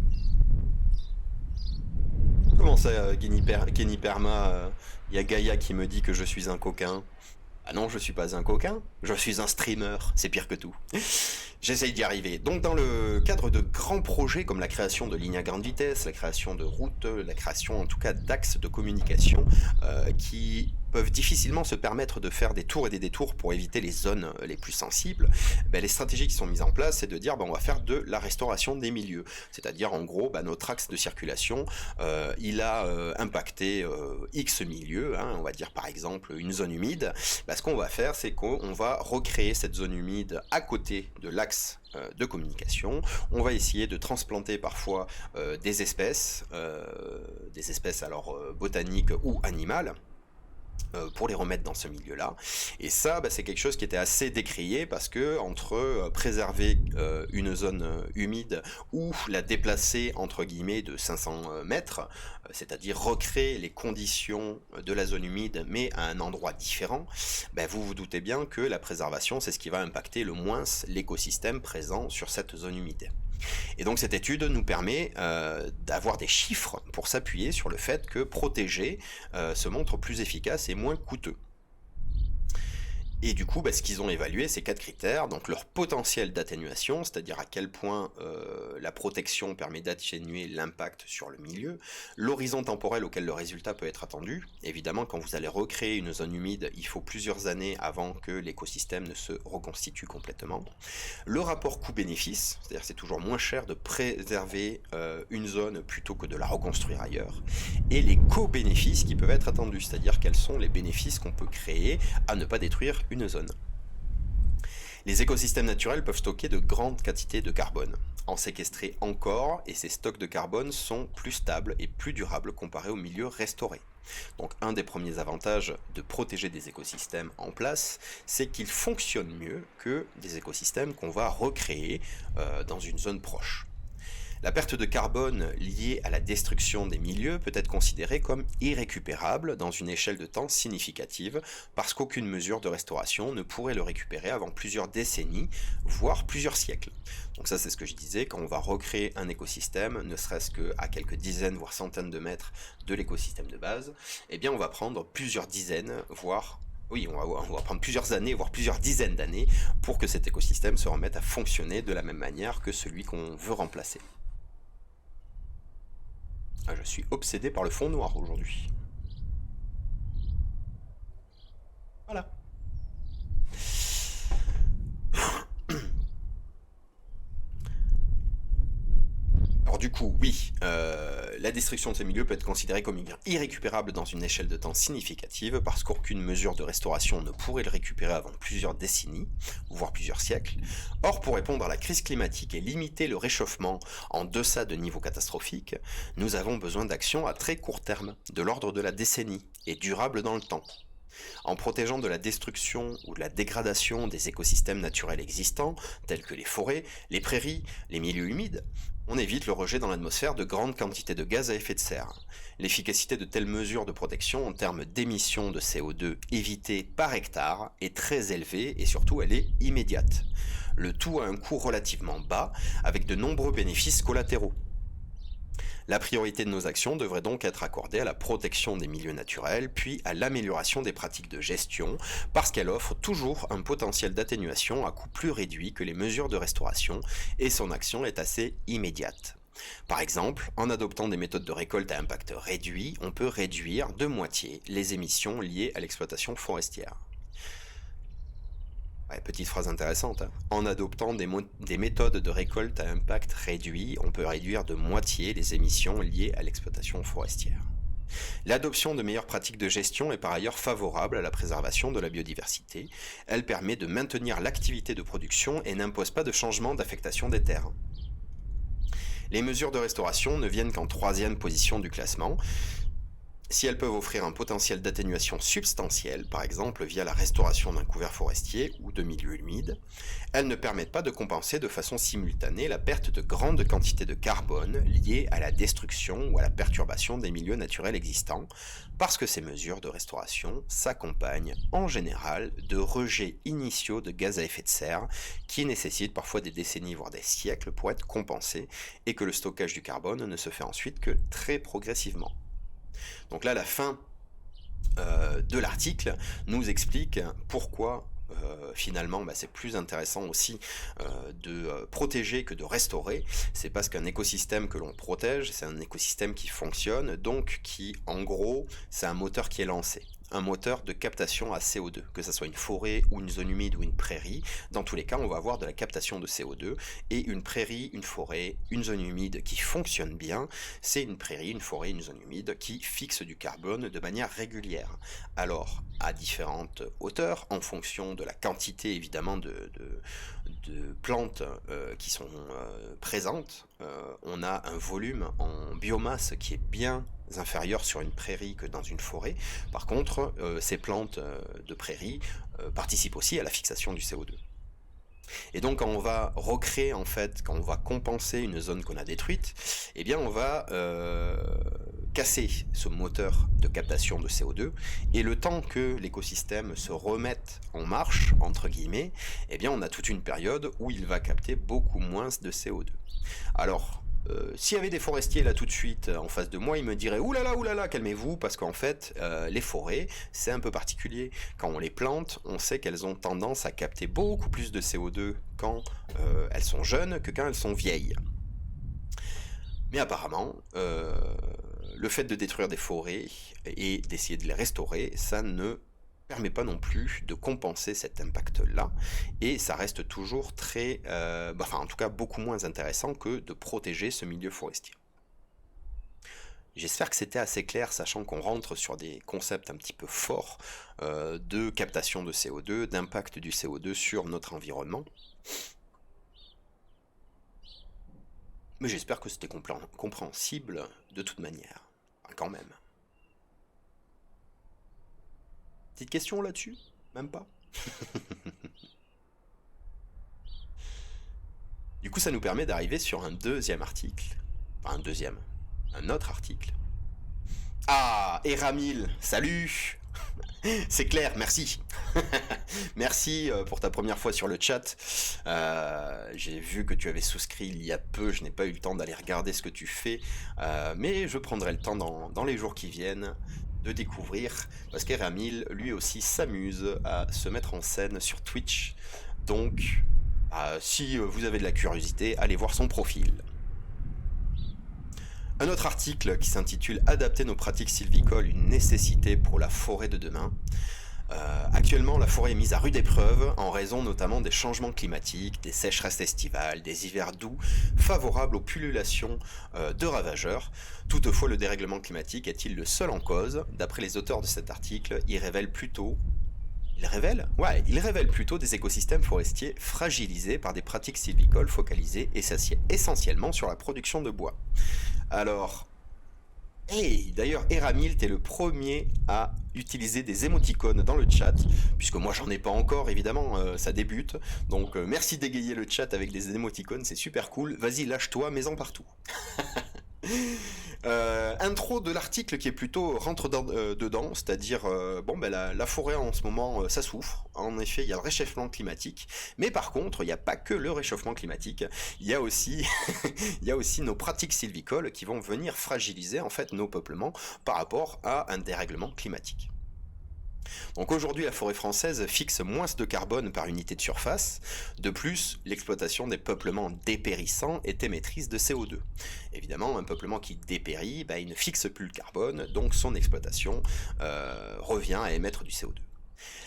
Comment ça, Kenny Perma, y a Gaïa qui me dit que je suis un coquin? Ah non, je suis pas un coquin, je suis un streamer, c'est pire que tout. J'essaye d'y arriver. Donc dans le cadre de grands projets comme la création de lignes à grande vitesse, la création de routes, la création en tout cas d'axes de communication qui peuvent difficilement se permettre de faire des tours et des détours pour éviter les zones les plus sensibles, les stratégies qui sont mises en place, c'est de dire on va faire de la restauration des milieux. C'est-à-dire en gros notre axe de circulation, il a impacté X milieux, on va dire par exemple une zone humide. Ce qu'on va faire, c'est qu'on va recréer cette zone humide à côté de l'axe de communication. On va essayer de transplanter parfois des espèces alors botaniques ou animales, pour les remettre dans ce milieu-là. Et ça, c'est quelque chose qui était assez décrié parce que entre préserver une zone humide ou la déplacer entre guillemets de 500 mètres, c'est-à-dire recréer les conditions de la zone humide mais à un endroit différent, vous vous doutez bien que la préservation, c'est ce qui va impacter le moins l'écosystème présent sur cette zone humide. Et donc cette étude nous permet d'avoir des chiffres pour s'appuyer sur le fait que protéger se montre plus efficace et moins coûteux. Et du coup, ce qu'ils ont évalué, ces 4 critères, donc leur potentiel d'atténuation, c'est-à-dire à quel point la protection permet d'atténuer l'impact sur le milieu, l'horizon temporel auquel le résultat peut être attendu. Évidemment, quand vous allez recréer une zone humide, il faut plusieurs années avant que l'écosystème ne se reconstitue complètement. Le rapport coût-bénéfice, c'est-à-dire c'est toujours moins cher de préserver une zone plutôt que de la reconstruire ailleurs. Et les co-bénéfices qui peuvent être attendus, c'est-à-dire quels sont les bénéfices qu'on peut créer à ne pas détruire une zone. Les écosystèmes naturels peuvent stocker de grandes quantités de carbone, en séquestrer encore, et ces stocks de carbone sont plus stables et plus durables comparés aux milieux restaurés. Donc un des premiers avantages de protéger des écosystèmes en place, c'est qu'ils fonctionnent mieux que des écosystèmes qu'on va recréer dans une zone proche. La perte de carbone liée à la destruction des milieux peut être considérée comme irrécupérable dans une échelle de temps significative parce qu'aucune mesure de restauration ne pourrait le récupérer avant plusieurs décennies, voire plusieurs siècles. Donc ça, c'est ce que je disais, quand on va recréer un écosystème, ne serait-ce qu'à quelques dizaines voire centaines de mètres de l'écosystème de base, on va prendre plusieurs dizaines, voire on va prendre plusieurs années, voire plusieurs dizaines d'années pour que cet écosystème se remette à fonctionner de la même manière que celui qu'on veut remplacer. Je suis obsédé par le fond noir aujourd'hui. Voilà. Alors du coup, oui, la destruction de ces milieux peut être considérée comme irrécupérable dans une échelle de temps significative parce qu'aucune mesure de restauration ne pourrait le récupérer avant plusieurs décennies, voire plusieurs siècles. Or, pour répondre à la crise climatique et limiter le réchauffement en deçà de niveaux catastrophiques, nous avons besoin d'actions à très court terme, de l'ordre de la décennie, et durables dans le temps. En protégeant de la destruction ou de la dégradation des écosystèmes naturels existants, tels que les forêts, les prairies, les milieux humides, on évite le rejet dans l'atmosphère de grandes quantités de gaz à effet de serre. L'efficacité de telles mesures de protection en termes d'émissions de CO2 évitées par hectare est très élevée et surtout elle est immédiate. Le tout à un coût relativement bas, avec de nombreux bénéfices collatéraux. La priorité de nos actions devrait donc être accordée à la protection des milieux naturels, puis à l'amélioration des pratiques de gestion, parce qu'elle offre toujours un potentiel d'atténuation à coût plus réduit que les mesures de restauration, et son action est assez immédiate. Par exemple, en adoptant des méthodes de récolte à impact réduit, on peut réduire de moitié les émissions liées à l'exploitation forestière. Ouais, petite phrase intéressante, hein. En adoptant des méthodes de récolte à impact réduit, on peut réduire de moitié les émissions liées à l'exploitation forestière. L'adoption de meilleures pratiques de gestion est par ailleurs favorable à la préservation de la biodiversité. Elle permet de maintenir l'activité de production et n'impose pas de changement d'affectation des terres. Les mesures de restauration ne viennent qu'en troisième position du classement. Si elles peuvent offrir un potentiel d'atténuation substantiel, par exemple via la restauration d'un couvert forestier ou de milieux humides, elles ne permettent pas de compenser de façon simultanée la perte de grandes quantités de carbone liées à la destruction ou à la perturbation des milieux naturels existants, parce que ces mesures de restauration s'accompagnent en général de rejets initiaux de gaz à effet de serre qui nécessitent parfois des décennies voire des siècles pour être compensés et que le stockage du carbone ne se fait ensuite que très progressivement. Donc là, la fin de l'article nous explique pourquoi finalement c'est plus intéressant aussi de protéger que de restaurer. C'est parce qu'un écosystème que l'on protège, c'est un écosystème qui fonctionne, donc qui en gros c'est un moteur qui est lancé. Un moteur de captation à CO2, que ce soit une forêt ou une zone humide ou une prairie. Dans tous les cas, on va avoir de la captation de CO2, et une prairie, une forêt, une zone humide qui fonctionne bien, c'est une prairie, une forêt, une zone humide qui fixe du carbone de manière régulière. Alors, à différentes hauteurs, en fonction de la quantité évidemment de plantes qui sont présentes, on a un volume en biomasse qui est bien inférieur sur une prairie que dans une forêt. Par contre, ces plantes de prairie participent aussi à la fixation du CO2. Et donc quand on va recréer en fait, quand on va compenser une zone qu'on a détruite, eh bien on va casser ce moteur de captation de CO2, et le temps que l'écosystème se remette en marche, entre guillemets, eh bien on a toute une période où il va capter beaucoup moins de CO2. Alors, s'il y avait des forestiers là tout de suite en face de moi, ils me diraient oulala, calmez-vous, parce qu'en fait, les forêts, c'est un peu particulier. Quand on les plante, on sait qu'elles ont tendance à capter beaucoup plus de CO2 quand elles sont jeunes que quand elles sont vieilles. Mais apparemment, le fait de détruire des forêts et d'essayer de les restaurer, ça ne permet pas non plus de compenser cet impact-là, et ça reste toujours très, en tout cas beaucoup moins intéressant que de protéger ce milieu forestier. J'espère que c'était assez clair, sachant qu'on rentre sur des concepts un petit peu forts de captation de CO2, d'impact du CO2 sur notre environnement. Mais j'espère que c'était compréhensible de toute manière, quand même. Petite question là-dessus? Même pas? Du coup, ça nous permet d'arriver sur un deuxième article. Enfin, un autre article. Ah, Eramil, salut! C'est clair, merci. Merci pour ta première fois sur le chat. J'ai vu que tu avais souscrit il y a peu, je n'ai pas eu le temps d'aller regarder ce que tu fais, mais je prendrai le temps dans les jours qui viennent de découvrir, parce qu'Eramil, lui aussi, s'amuse à se mettre en scène sur Twitch. Donc, si vous avez de la curiosité, allez voir son profil. Un autre article qui s'intitule « Adapter nos pratiques sylvicoles, une nécessité pour la forêt de demain ». Actuellement, la forêt est mise à rude épreuve en raison notamment des changements climatiques, des sécheresses estivales, des hivers doux, favorables aux pullulations de ravageurs. Toutefois, le dérèglement climatique est-il le seul en cause? D'après les auteurs de cet article, il révèle plutôt des écosystèmes forestiers fragilisés par des pratiques sylvicoles focalisées essentiellement sur la production de bois. Alors, d'ailleurs, Eramil, t'es le premier à utiliser des émoticônes dans le chat, puisque moi j'en ai pas encore, évidemment, ça débute. Donc merci d'égayer le chat avec des émoticônes, c'est super cool. Vas-y, lâche-toi, mets-en partout. Intro de l'article qui est plutôt dedans, c'est-à-dire la forêt en ce moment ça souffre. En effet, il y a le réchauffement climatique, mais par contre, il n'y a pas que le réchauffement climatique, il y a aussi il y a aussi nos pratiques sylvicoles qui vont venir fragiliser en fait nos peuplements par rapport à un dérèglement climatique. Donc aujourd'hui, la forêt française fixe moins de carbone par unité de surface. De plus, l'exploitation des peuplements dépérissants est émettrice de CO2. Évidemment, un peuplement qui dépérit, il ne fixe plus le carbone, donc son exploitation revient à émettre du CO2.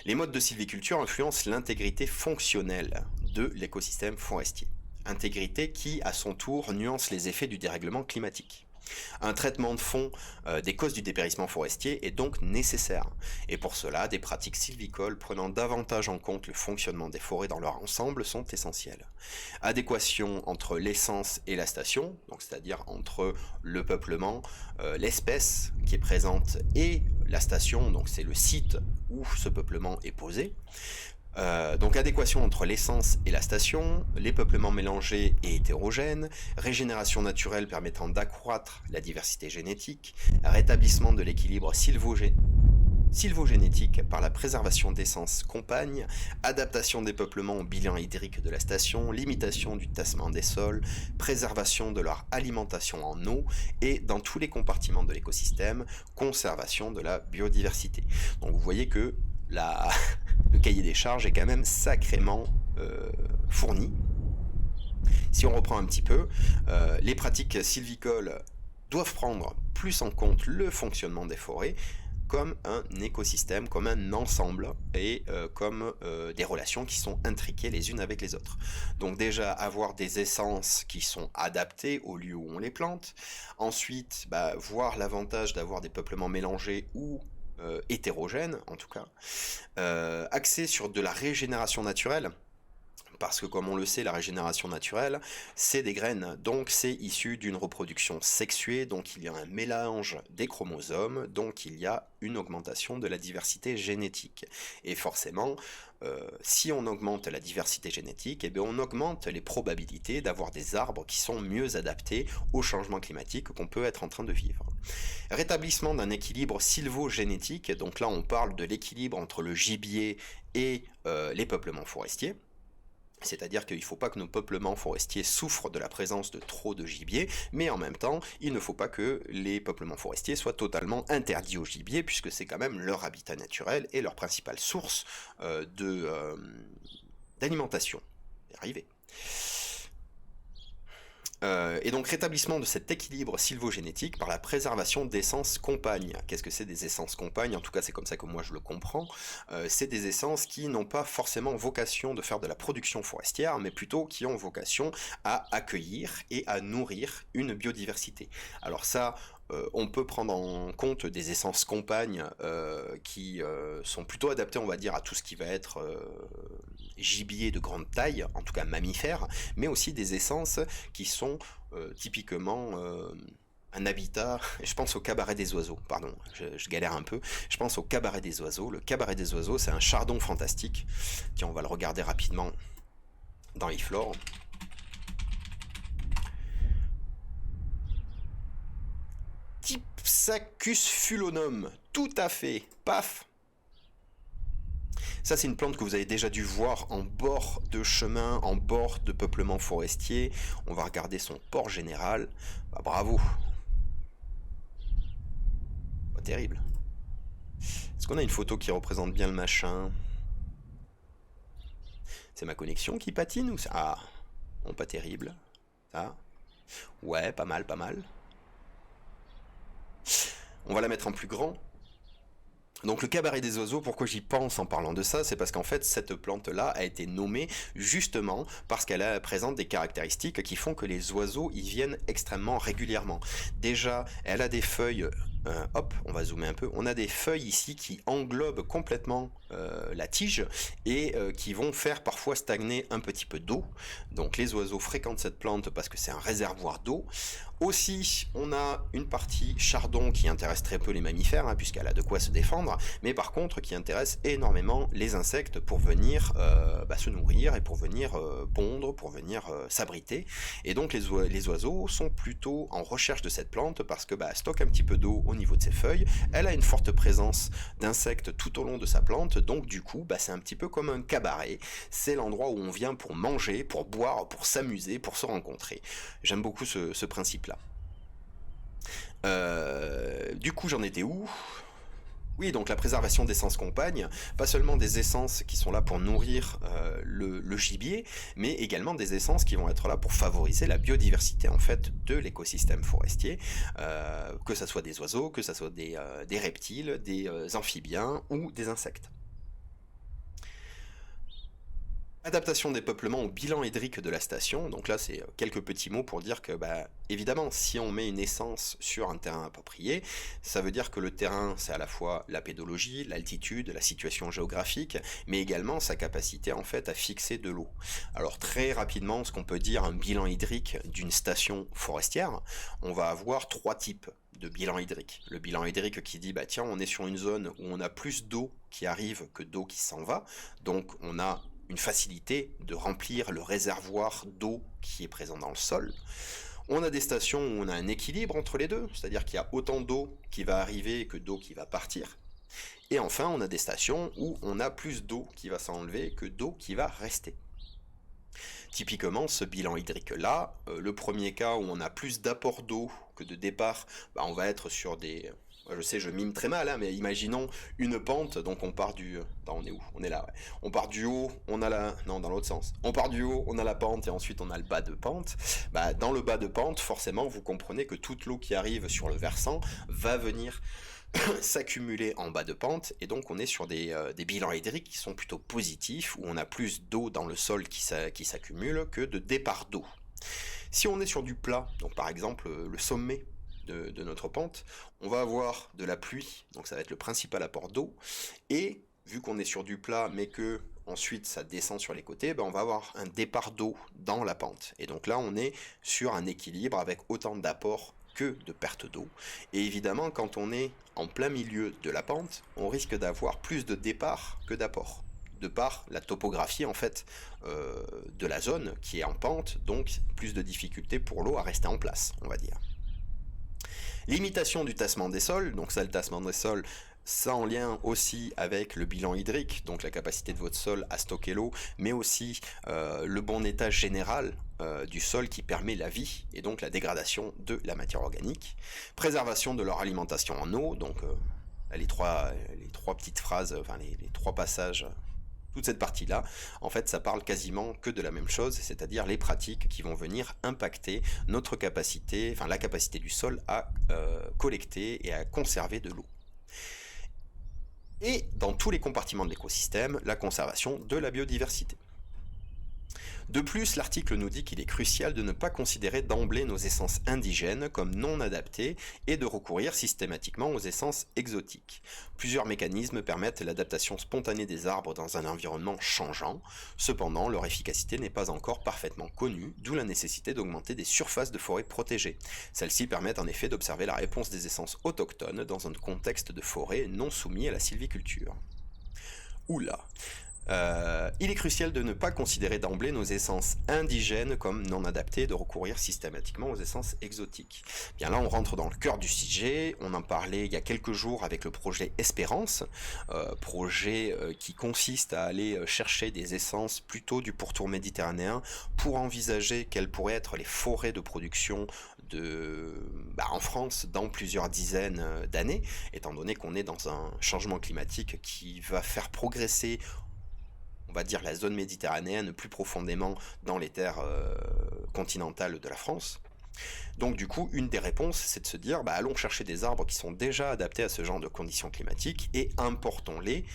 Les modes de sylviculture influencent l'intégrité fonctionnelle de l'écosystème forestier. Intégrité qui, à son tour, nuance les effets du dérèglement climatique. Un traitement de fond des causes du dépérissement forestier est donc nécessaire. Et pour cela, des pratiques sylvicoles prenant davantage en compte le fonctionnement des forêts dans leur ensemble sont essentielles. Adéquation entre l'essence et la station, donc c'est-à-dire entre le peuplement, l'espèce qui est présente et la station, donc c'est le site où ce peuplement est posé. Donc adéquation entre l'essence et la station, les peuplements mélangés et hétérogènes, régénération naturelle permettant d'accroître la diversité génétique, rétablissement de l'équilibre sylvogénétique par la préservation d'essences compagnes, adaptation des peuplements au bilan hydrique de la station, limitation du tassement des sols, préservation de leur alimentation en eau et dans tous les compartiments de l'écosystème, conservation de la biodiversité. Donc vous voyez que le cahier des charges est quand même sacrément fourni. Si on reprend un petit peu, les pratiques sylvicoles doivent prendre plus en compte le fonctionnement des forêts comme un écosystème, comme un ensemble et comme des relations qui sont intriquées les unes avec les autres. Donc déjà avoir des essences qui sont adaptées au lieu où on les plante. Ensuite, voir l'avantage d'avoir des peuplements mélangés ou hétérogène en tout cas, axé sur de la régénération naturelle, parce que comme on le sait, la régénération naturelle, c'est des graines, donc c'est issu d'une reproduction sexuée, donc il y a un mélange des chromosomes, donc il y a une augmentation de la diversité génétique. Et forcément, si on augmente la diversité génétique, on augmente les probabilités d'avoir des arbres qui sont mieux adaptés au changement climatique qu'on peut être en train de vivre. Rétablissement d'un équilibre sylvogénétique, donc là on parle de l'équilibre entre le gibier et les peuplements forestiers. C'est-à-dire qu'il ne faut pas que nos peuplements forestiers souffrent de la présence de trop de gibier, mais en même temps, il ne faut pas que les peuplements forestiers soient totalement interdits au gibier, puisque c'est quand même leur habitat naturel et leur principale source d'alimentation. Arrivé. Et donc rétablissement de cet équilibre sylvogénétique par la préservation d'essences compagnes. Qu'est-ce que c'est des essences compagnes? En tout cas c'est comme ça que moi je le comprends. C'est des essences qui n'ont pas forcément vocation de faire de la production forestière, mais plutôt qui ont vocation à accueillir et à nourrir une biodiversité. Alors ça, on peut prendre en compte des essences compagnes qui sont plutôt adaptées, on va dire, à tout ce qui va être gibier de grande taille, en tout cas mammifères, mais aussi des essences qui sont typiquement un habitat. Je pense au cabaret des oiseaux, pardon, je galère un peu. Je pense au cabaret des oiseaux. Le cabaret des oiseaux, c'est un chardon fantastique. Tiens, on va le regarder rapidement dans l'iflore. Dipsacus fulonum, tout à fait, paf. Ça c'est une plante que vous avez déjà dû voir en bord de chemin, en bord de peuplement forestier. On va regarder son port général. Bravo. Pas terrible. Est-ce qu'on a une photo qui représente bien le machin? C'est ma connexion qui patine ou ça? Ah, bon, pas terrible. Ça. Ouais, pas mal, pas mal. On va la mettre en plus grand. Donc le cabaret des oiseaux, pourquoi j'y pense en parlant de ça, c'est parce qu'en fait cette plante-là a été nommée justement parce qu'elle présente des caractéristiques qui font que les oiseaux y viennent extrêmement régulièrement. Déjà, elle a des feuilles hop, on va zoomer un peu, on a des feuilles ici qui englobent complètement la tige et qui vont faire parfois stagner un petit peu d'eau. Donc les oiseaux fréquentent cette plante parce que c'est un réservoir d'eau. Aussi, on a une partie chardon qui intéresse très peu les mammifères, hein, puisqu'elle a de quoi se défendre, mais par contre qui intéresse énormément les insectes pour venir se nourrir et pour venir pondre, pour venir s'abriter. Et donc les oiseaux sont plutôt en recherche de cette plante parce que elle stocke un petit peu d'eau au niveau de ses feuilles, elle a une forte présence d'insectes tout au long de sa plante, donc du coup c'est un petit peu comme un cabaret, c'est l'endroit où on vient pour manger, pour boire, pour s'amuser, pour se rencontrer. J'aime beaucoup ce principe-là. Du coup, j'en étais où ? Oui, donc la préservation d'essences compagnes, pas seulement des essences qui sont là pour nourrir le gibier, mais également des essences qui vont être là pour favoriser la biodiversité en fait de l'écosystème forestier, que ça soit des oiseaux, que ça soit des reptiles, des amphibiens ou des insectes. Adaptation des peuplements au bilan hydrique de la station. Donc là, c'est quelques petits mots pour dire que, évidemment, si on met une essence sur un terrain approprié, ça veut dire que le terrain, c'est à la fois la pédologie, l'altitude, la situation géographique, mais également sa capacité, en fait, à fixer de l'eau. Alors, très rapidement, ce qu'on peut dire, un bilan hydrique d'une station forestière, on va avoir 3 types de bilan hydrique. Le bilan hydrique qui dit, tiens, on est sur une zone où on a plus d'eau qui arrive que d'eau qui s'en va, donc on a une facilité de remplir le réservoir d'eau qui est présent dans le sol. On a des stations où on a un équilibre entre les deux, c'est-à-dire qu'il y a autant d'eau qui va arriver que d'eau qui va partir. Et enfin, on a des stations où on a plus d'eau qui va s'enlever que d'eau qui va rester. Typiquement, ce bilan hydrique-là, le premier cas où on a plus d'apport d'eau que de départ, on va être sur des... Je sais, je mime très mal, hein, mais imaginons une pente, donc on part du... on est où ? On est là, ouais. On part du haut, on a la... Non, dans l'autre sens. On part du haut, on a la pente, et ensuite on a le bas de pente. Dans le bas de pente, forcément, vous comprenez que toute l'eau qui arrive sur le versant va venir s'accumuler en bas de pente, et donc on est sur des bilans hydriques qui sont plutôt positifs, où on a plus d'eau dans le sol qui s'accumule que de départ d'eau. Si on est sur du plat, donc par exemple le sommet de notre pente, on va avoir de la pluie, donc ça va être le principal apport d'eau, et vu qu'on est sur du plat, mais que ensuite ça descend sur les côtés, on va avoir un départ d'eau dans la pente. Et donc là, on est sur un équilibre avec autant d'apport que de perte d'eau. Et évidemment, quand on est en plein milieu de la pente, on risque d'avoir plus de départ que d'apport, de par la topographie en fait de la zone qui est en pente, donc plus de difficultés pour l'eau à rester en place, on va dire. Limitation du tassement des sols, donc ça, le tassement des sols, ça en lien aussi avec le bilan hydrique, donc la capacité de votre sol à stocker l'eau, mais aussi le bon état général du sol qui permet la vie, et donc la dégradation de la matière organique. Préservation de leur alimentation en eau, donc les trois petites phrases, enfin les 3 passages... Toute cette partie-là, en fait, ça parle quasiment que de la même chose, c'est-à-dire les pratiques qui vont venir impacter notre capacité, enfin la capacité du sol à collecter et à conserver de l'eau. Et dans tous les compartiments de l'écosystème, la conservation de la biodiversité. De plus, l'article nous dit qu'il est crucial de ne pas considérer d'emblée nos essences indigènes comme non adaptées et de recourir systématiquement aux essences exotiques. Plusieurs mécanismes permettent l'adaptation spontanée des arbres dans un environnement changeant. Cependant, leur efficacité n'est pas encore parfaitement connue, d'où la nécessité d'augmenter des surfaces de forêt protégées. Celles-ci permettent en effet d'observer la réponse des essences autochtones dans un contexte de forêt non soumis à la sylviculture. Oula. Il est crucial de ne pas considérer d'emblée nos essences indigènes comme non adaptées et de recourir systématiquement aux essences exotiques. Bien là, on rentre dans le cœur du sujet. On en parlait il y a quelques jours avec le projet Espérance, projet qui consiste à aller chercher des essences plutôt du pourtour méditerranéen pour envisager quelles pourraient être les forêts de production en France dans plusieurs dizaines d'années, étant donné qu'on est dans un changement climatique qui va faire progresser, on va dire, la zone méditerranéenne plus profondément dans les terres continentales de la France. Donc du coup, une des réponses, c'est de se dire, allons chercher des arbres qui sont déjà adaptés à ce genre de conditions climatiques et importons-les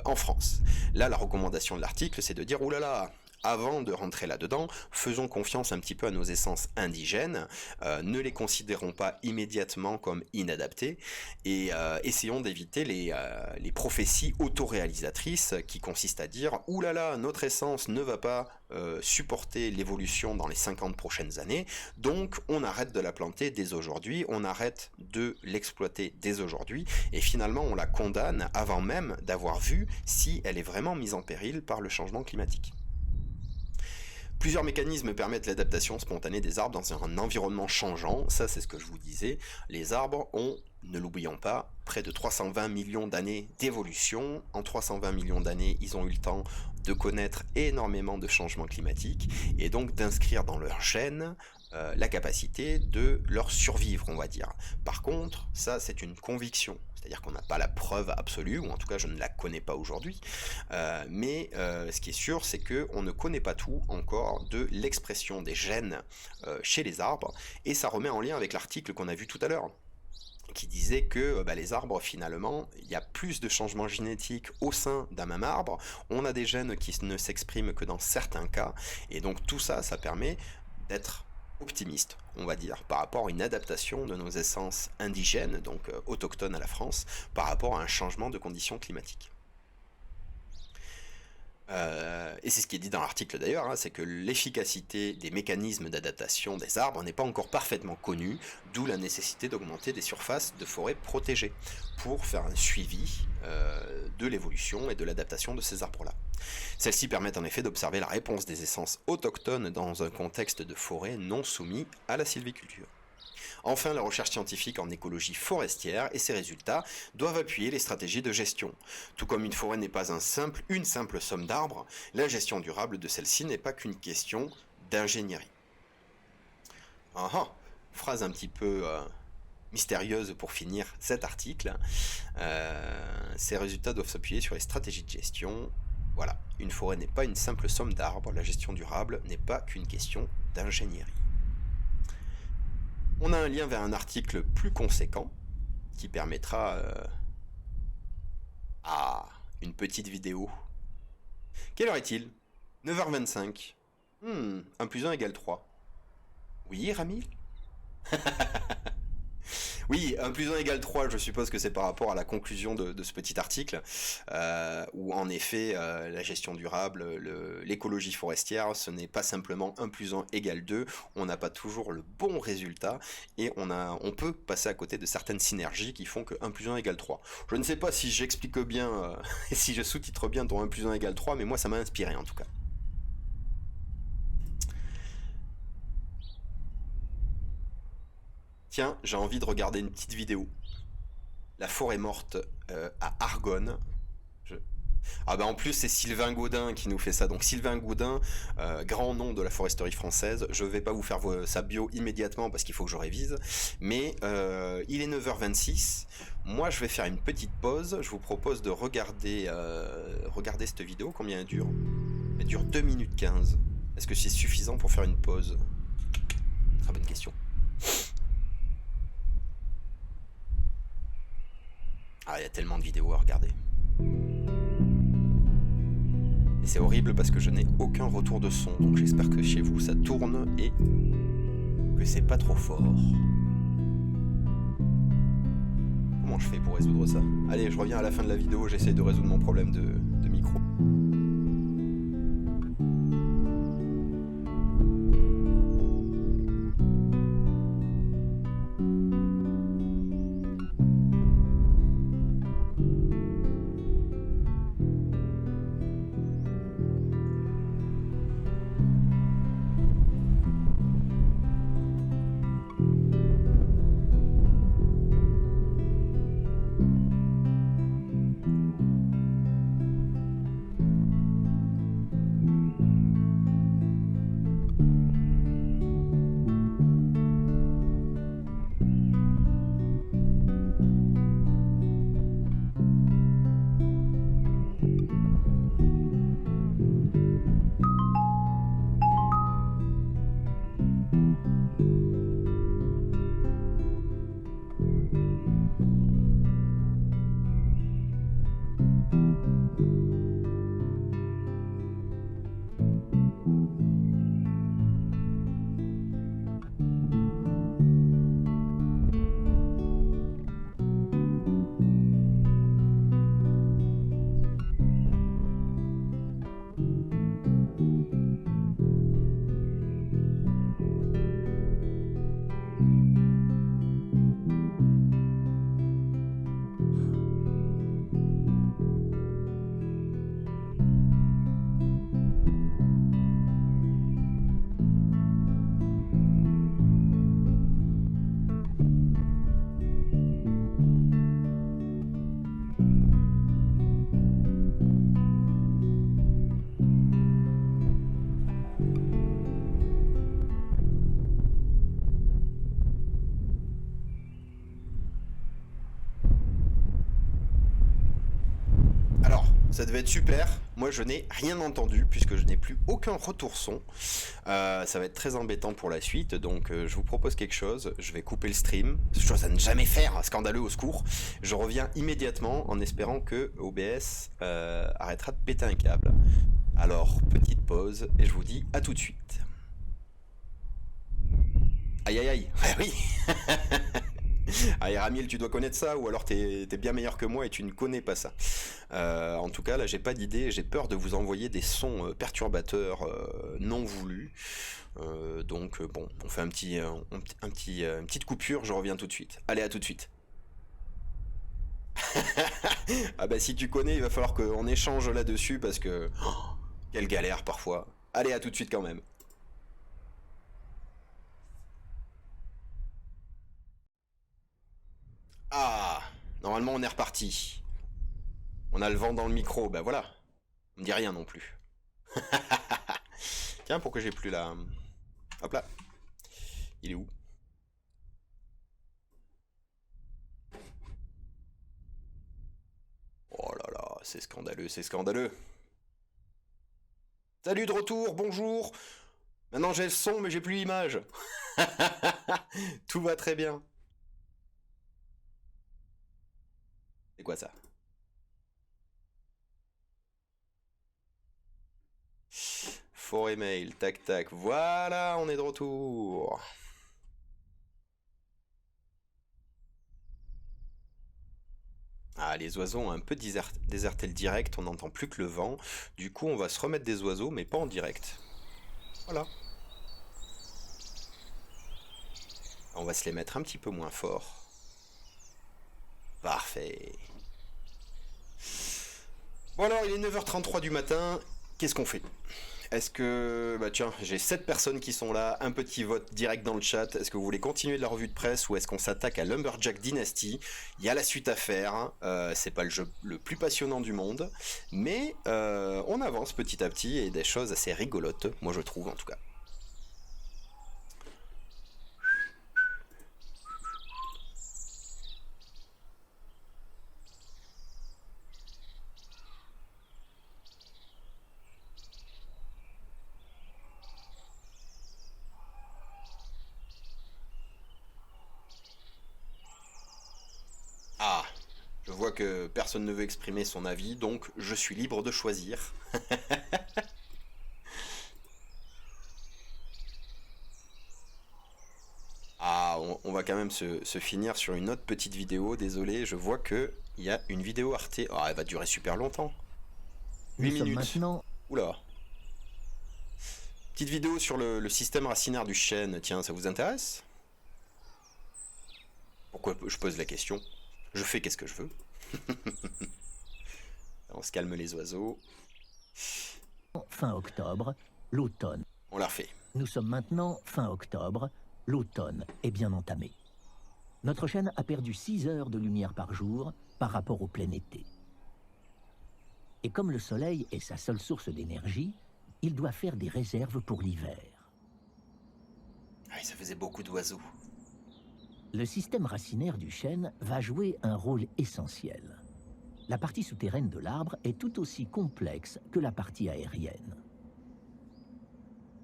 en France. Là, la recommandation de l'article, c'est de dire, oulala, avant de rentrer là-dedans, faisons confiance un petit peu à nos essences indigènes, ne les considérons pas immédiatement comme inadaptées, et essayons d'éviter les prophéties autoréalisatrices qui consistent à dire « Ouh là là, notre essence ne va pas supporter l'évolution dans les 50 prochaines années, donc on arrête de la planter dès aujourd'hui, on arrête de l'exploiter dès aujourd'hui, et finalement on la condamne avant même d'avoir vu si elle est vraiment mise en péril par le changement climatique. » Plusieurs mécanismes permettent l'adaptation spontanée des arbres dans un environnement changeant, ça c'est ce que je vous disais. Les arbres ont, ne l'oublions pas, près de 320 millions d'années d'évolution. En 320 millions d'années, ils ont eu le temps de connaître énormément de changements climatiques et donc d'inscrire dans leur gène la capacité de leur survivre, on va dire. Par contre, ça c'est une conviction, c'est-à-dire qu'on n'a pas la preuve absolue, ou en tout cas je ne la connais pas aujourd'hui, mais ce qui est sûr c'est qu'on ne connaît pas tout encore de l'expression des gènes chez les arbres, et ça remet en lien avec l'article qu'on a vu tout à l'heure, qui disait que les arbres, finalement, il y a plus de changements génétiques au sein d'un même arbre, on a des gènes qui ne s'expriment que dans certains cas, et donc tout ça, ça permet d'être optimiste, on va dire, par rapport à une adaptation de nos essences indigènes, donc autochtones à la France, par rapport à un changement de conditions climatiques. Et c'est ce qui est dit dans l'article d'ailleurs, hein, c'est que l'efficacité des mécanismes d'adaptation des arbres n'est pas encore parfaitement connue, d'où la nécessité d'augmenter des surfaces de forêts protégées pour faire un suivi de l'évolution et de l'adaptation de ces arbres-là. Celles-ci permettent en effet d'observer la réponse des essences autochtones dans un contexte de forêt non soumis à la sylviculture. Enfin, la recherche scientifique en écologie forestière et ses résultats doivent appuyer les stratégies de gestion. Tout comme une forêt n'est pas une simple somme d'arbres, la gestion durable de celle-ci n'est pas qu'une question d'ingénierie. Phrase un petit peu mystérieuse pour finir cet article. Ces résultats doivent s'appuyer sur les stratégies de gestion. Voilà, une forêt n'est pas une simple somme d'arbres, la gestion durable n'est pas qu'une question d'ingénierie. On a un lien vers un article plus conséquent qui permettra une petite vidéo. Quelle heure est-il ? 9h25. 1 plus 1 égale 3. Oui, Ramil ? Oui, 1 plus 1 égale 3, je suppose que c'est par rapport à la conclusion de ce petit article, où en effet, la gestion durable, l'écologie forestière, ce n'est pas simplement 1 plus 1 égale 2, on n'a pas toujours le bon résultat, et on peut passer à côté de certaines synergies qui font que 1 plus 1 égale 3. Je ne sais pas si j'explique bien, et si je sous-titre bien ton 1 plus 1 égale 3, mais moi ça m'a inspiré en tout cas. Tiens, j'ai envie de regarder une petite vidéo. La forêt morte à Argonne. En plus c'est Sylvain Gaudin qui nous fait ça. Donc Sylvain Gaudin, grand nom de la foresterie française. Je vais pas vous faire sa bio immédiatement parce qu'il faut que je révise. Mais il est 9h26. Moi je vais faire une petite pause. Je vous propose de regarder cette vidéo. Combien elle dure ? Elle dure 2 minutes 15. Est-ce que c'est suffisant pour faire une pause ? Très bonne question. Il y a tellement de vidéos à regarder. Et c'est horrible parce que je n'ai aucun retour de son, donc j'espère que chez vous ça tourne et que c'est pas trop fort. Comment je fais pour résoudre ça ? Allez, je reviens à la fin de la vidéo, j'essaie de résoudre mon problème de micro. Alors, ça devait être super. Moi, je n'ai rien entendu puisque je n'ai plus aucun retour son. Ça va être très embêtant pour la suite. Donc, je vous propose quelque chose. Je vais couper le stream. Chose à ne jamais faire. Scandaleux, au secours. Je reviens immédiatement en espérant que OBS arrêtera de péter un câble. Alors, petite pause et je vous dis à tout de suite. Aïe aïe aïe. Ah oui. Ah, Ramiel, tu dois connaître ça, ou alors t'es bien meilleur que moi et tu ne connais pas ça. En tout cas, là, j'ai pas d'idée, j'ai peur de vous envoyer des sons perturbateurs non voulus. Donc, bon, on fait une petite coupure, je reviens tout de suite. Allez, à tout de suite. Ah bah si tu connais, il va falloir qu'on échange là-dessus parce que... oh, quelle galère parfois. Allez, à tout de suite quand même. Ah, normalement on est reparti. On a le vent dans le micro, bah voilà. On me dit rien non plus. Tiens, pourquoi j'ai plus la... Hop là. Il est où? Oh là là, c'est scandaleux, c'est scandaleux. Salut de retour, bonjour. Maintenant j'ai le son, mais j'ai plus l'image. Tout va très bien. C'est quoi ça? Forêt mail, tac tac. Voilà, on est de retour. Ah, les oiseaux ont un peu déserté le direct, on n'entend plus que le vent. Du coup, on va se remettre des oiseaux, mais pas en direct. Voilà. On va se les mettre un petit peu moins fort. Parfait. Bon alors, il est 9h33 du matin. Qu'est-ce qu'on fait? Est-ce que... Bah tiens, j'ai 7 personnes qui sont là, un petit vote direct dans le chat. Est-ce que vous voulez continuer de la revue de presse ou est-ce qu'on s'attaque à Lumberjack Dynasty? Il y a la suite à faire, hein. C'est pas le jeu le plus passionnant du monde, mais on avance petit à petit et des choses assez rigolotes, moi je trouve en tout cas. Ah, je vois que personne ne veut exprimer son avis, donc je suis libre de choisir. Ah, on va quand même se finir sur une autre petite vidéo, désolé, je vois que il y a une vidéo Arte. Ah, elle va durer super longtemps. 8 Nous sommes minutes. maintenant... Oula. Petite vidéo sur le système racinaire du chêne, tiens, ça vous intéresse? Pourquoi je pose la question? Je fais qu'est-ce que je veux. On se calme les oiseaux. fin octobre, l'automne. On la refait. Nous sommes maintenant fin octobre, l'automne est bien entamé. Notre chêne a perdu 6 heures de lumière par jour par rapport au plein été. Et comme le soleil est sa seule source d'énergie, il doit faire des réserves pour l'hiver. Ah, ça faisait beaucoup d'oiseaux. Le système racinaire du chêne va jouer un rôle essentiel. La partie souterraine de l'arbre est tout aussi complexe que la partie aérienne.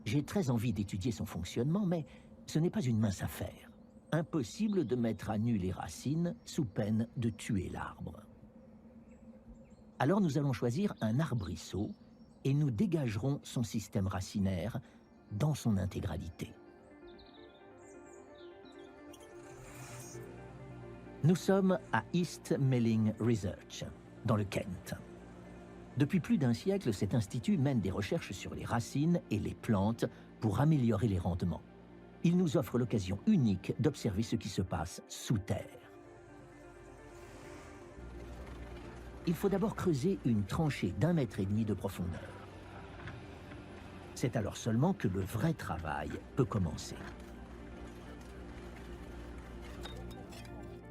J'ai très envie d'étudier son fonctionnement, mais ce n'est pas une mince affaire. Impossible de mettre à nu les racines sous peine de tuer l'arbre. Alors nous allons choisir un arbrisseau et nous dégagerons son système racinaire dans son intégralité. Nous sommes à East Melling Research, dans le Kent. Depuis plus d'un siècle, cet institut mène des recherches sur les racines et les plantes pour améliorer les rendements. Il nous offre l'occasion unique d'observer ce qui se passe sous terre. Il faut d'abord creuser une tranchée d'1,5 mètre de profondeur. C'est alors seulement que le vrai travail peut commencer.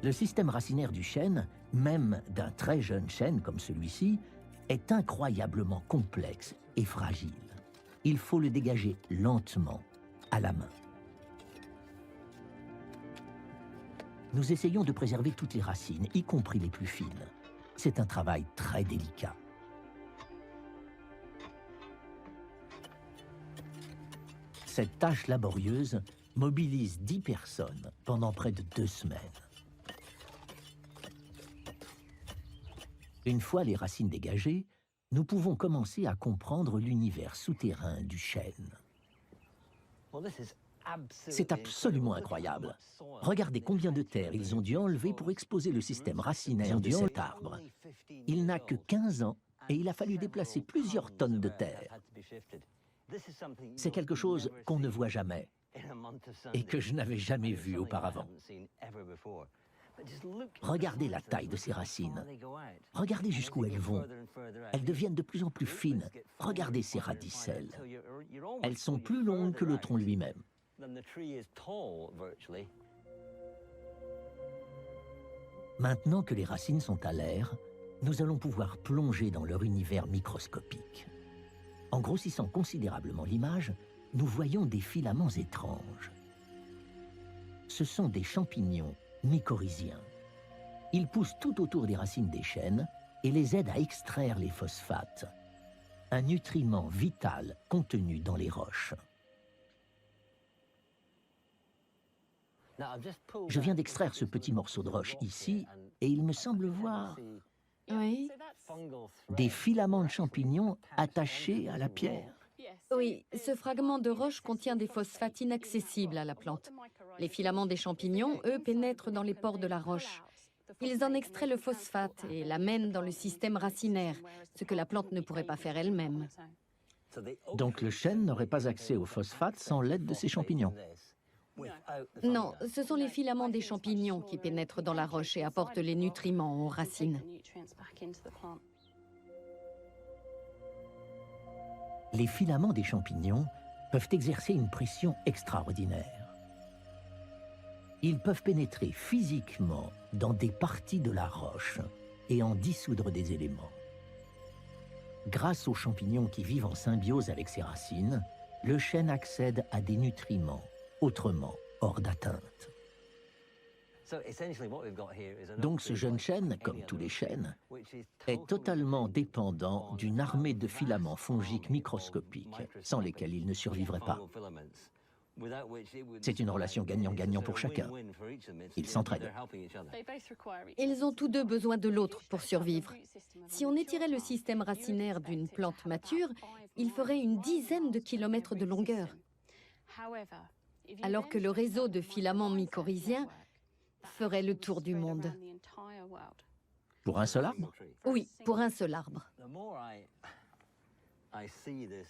Le système racinaire du chêne, même d'un très jeune chêne comme celui-ci, est incroyablement complexe et fragile. Il faut le dégager lentement, à la main. Nous essayons de préserver toutes les racines, y compris les plus fines. C'est un travail très délicat. Cette tâche laborieuse mobilise 10 personnes pendant près de 2 semaines. Une fois les racines dégagées, nous pouvons commencer à comprendre l'univers souterrain du chêne. C'est absolument incroyable. Regardez combien de terre ils ont dû enlever pour exposer le système racinaire de cet arbre. Il n'a que 15 ans et il a fallu déplacer plusieurs tonnes de terre. C'est quelque chose qu'on ne voit jamais et que je n'avais jamais vu auparavant. Regardez la taille de ces racines. Regardez jusqu'où elles vont. Elles deviennent de plus en plus fines. Regardez ces radicelles. Elles sont plus longues que le tronc lui-même. Maintenant que les racines sont à l'air, nous allons pouvoir plonger dans leur univers microscopique. En grossissant considérablement l'image, nous voyons des filaments étranges. Ce sont des champignons mycorhiziens. Ils poussent tout autour des racines des chênes et les aident à extraire les phosphates, un nutriment vital contenu dans les roches. Je viens d'extraire ce petit morceau de roche ici et il me semble voir des filaments de champignons attachés à la pierre. Oui, ce fragment de roche contient des phosphates inaccessibles à la plante. Les filaments des champignons, eux, pénètrent dans les pores de la roche. Ils en extraient le phosphate et l'amènent dans le système racinaire, ce que la plante ne pourrait pas faire elle-même. Donc le chêne n'aurait pas accès au phosphate sans l'aide de ces champignons. Non, ce sont les filaments des champignons qui pénètrent dans la roche et apportent les nutriments aux racines. Les filaments des champignons peuvent exercer une pression extraordinaire. Ils peuvent pénétrer physiquement dans des parties de la roche et en dissoudre des éléments. Grâce aux champignons qui vivent en symbiose avec ses racines, le chêne accède à des nutriments autrement hors d'atteinte. Donc ce jeune chêne, comme tous les chênes, est totalement dépendant d'une armée de filaments fongiques microscopiques, sans lesquels il ne survivrait pas. C'est une relation gagnant-gagnant pour chacun. Ils s'entraident. Ils ont tous deux besoin de l'autre pour survivre. Si on étirait le système racinaire d'une plante mature, il ferait une dizaine de kilomètres de longueur. Alors que le réseau de filaments mycorhiziens ferait le tour du monde. Pour un seul arbre? Oui, pour un seul arbre.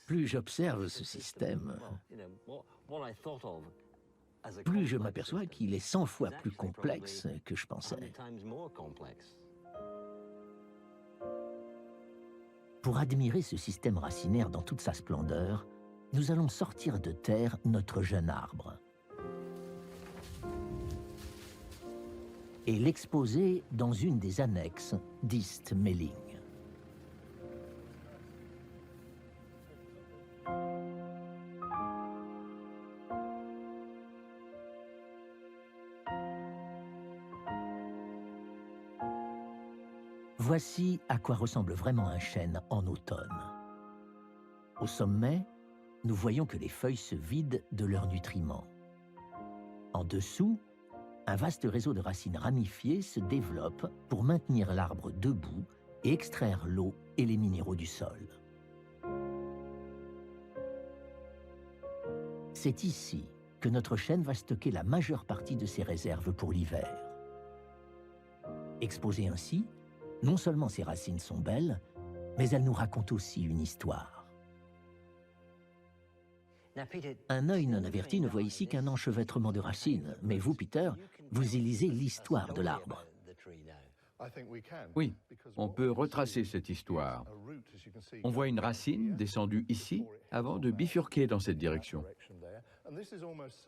Plus j'observe ce système, plus je m'aperçois qu'il est 100 fois plus complexe que je pensais. Pour admirer ce système racinaire dans toute sa splendeur, nous allons sortir de terre notre jeune arbre et l'exposer dans une des annexes d'East Melling. Voici à quoi ressemble vraiment un chêne en automne. Au sommet, nous voyons que les feuilles se vident de leurs nutriments. En dessous, un vaste réseau de racines ramifiées se développe pour maintenir l'arbre debout et extraire l'eau et les minéraux du sol. C'est ici que notre chêne va stocker la majeure partie de ses réserves pour l'hiver. Exposées ainsi, non seulement ses racines sont belles, mais elles nous racontent aussi une histoire. Un œil non averti ne voit ici qu'un enchevêtrement de racines, mais vous, Peter, vous y lisez l'histoire de l'arbre. Oui, on peut retracer cette histoire. On voit une racine descendue ici avant de bifurquer dans cette direction.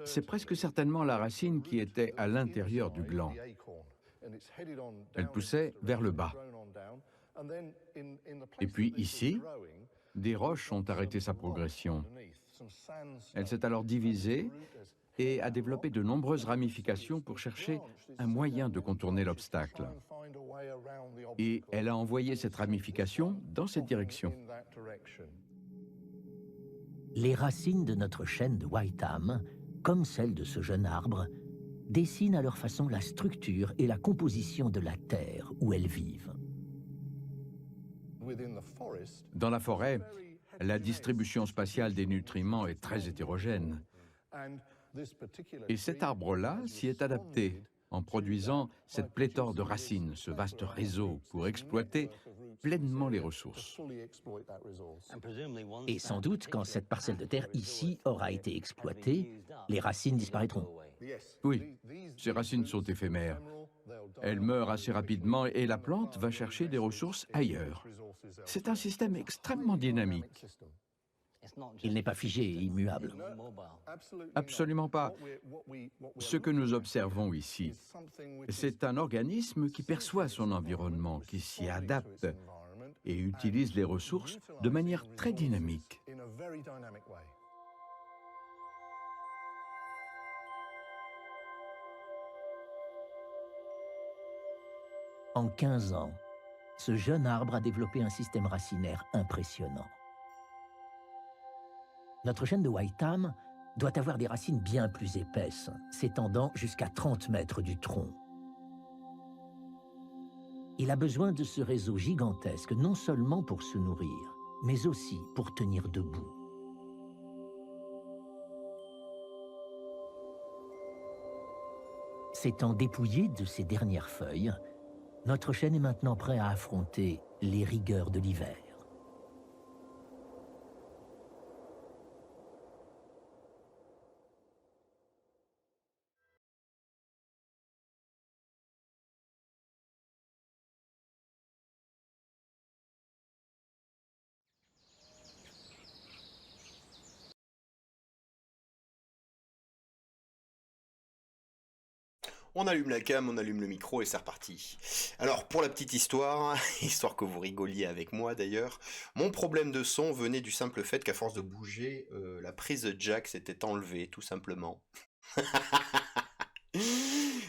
C'est presque certainement la racine qui était à l'intérieur du gland. Elle poussait vers le bas. Et puis ici, Des roches ont arrêté sa progression. Elle s'est alors divisée et a développé de nombreuses ramifications pour chercher un moyen de contourner l'obstacle. Et elle a envoyé cette ramification dans cette direction. Les racines de notre chaîne de Whiteham, comme celles de ce jeune arbre, dessinent à leur façon la structure et la composition de la terre où elles vivent. Dans la forêt, la distribution spatiale des nutriments est très hétérogène. Et cet arbre-là s'y est adapté en produisant cette pléthore de racines, ce vaste réseau pour exploiter pleinement les ressources. Et sans doute, quand cette parcelle de terre ici aura été exploitée, les racines disparaîtront. Oui, ces racines sont éphémères. Elles meurent assez rapidement et la plante va chercher des ressources ailleurs. C'est un système extrêmement dynamique. Il n'est pas figé et immuable. Absolument pas. Ce que nous observons ici, c'est un organisme qui perçoit son environnement, qui s'y adapte et utilise les ressources de manière très dynamique. En 15 ans, ce jeune arbre a développé un système racinaire impressionnant. Notre chaîne de Whiteham doit avoir des racines bien plus épaisses, s'étendant jusqu'à 30 mètres du tronc. Il a besoin de ce réseau gigantesque non seulement pour se nourrir, mais aussi pour tenir debout. S'étant dépouillé de ses dernières feuilles, notre chêne est maintenant prêt à affronter les rigueurs de l'hiver. On allume la cam, on allume le micro et c'est reparti. Alors pour la petite histoire, histoire que vous rigoliez avec moi d'ailleurs, mon problème de son venait du simple fait qu'à force de bouger, la prise jack s'était enlevée tout simplement.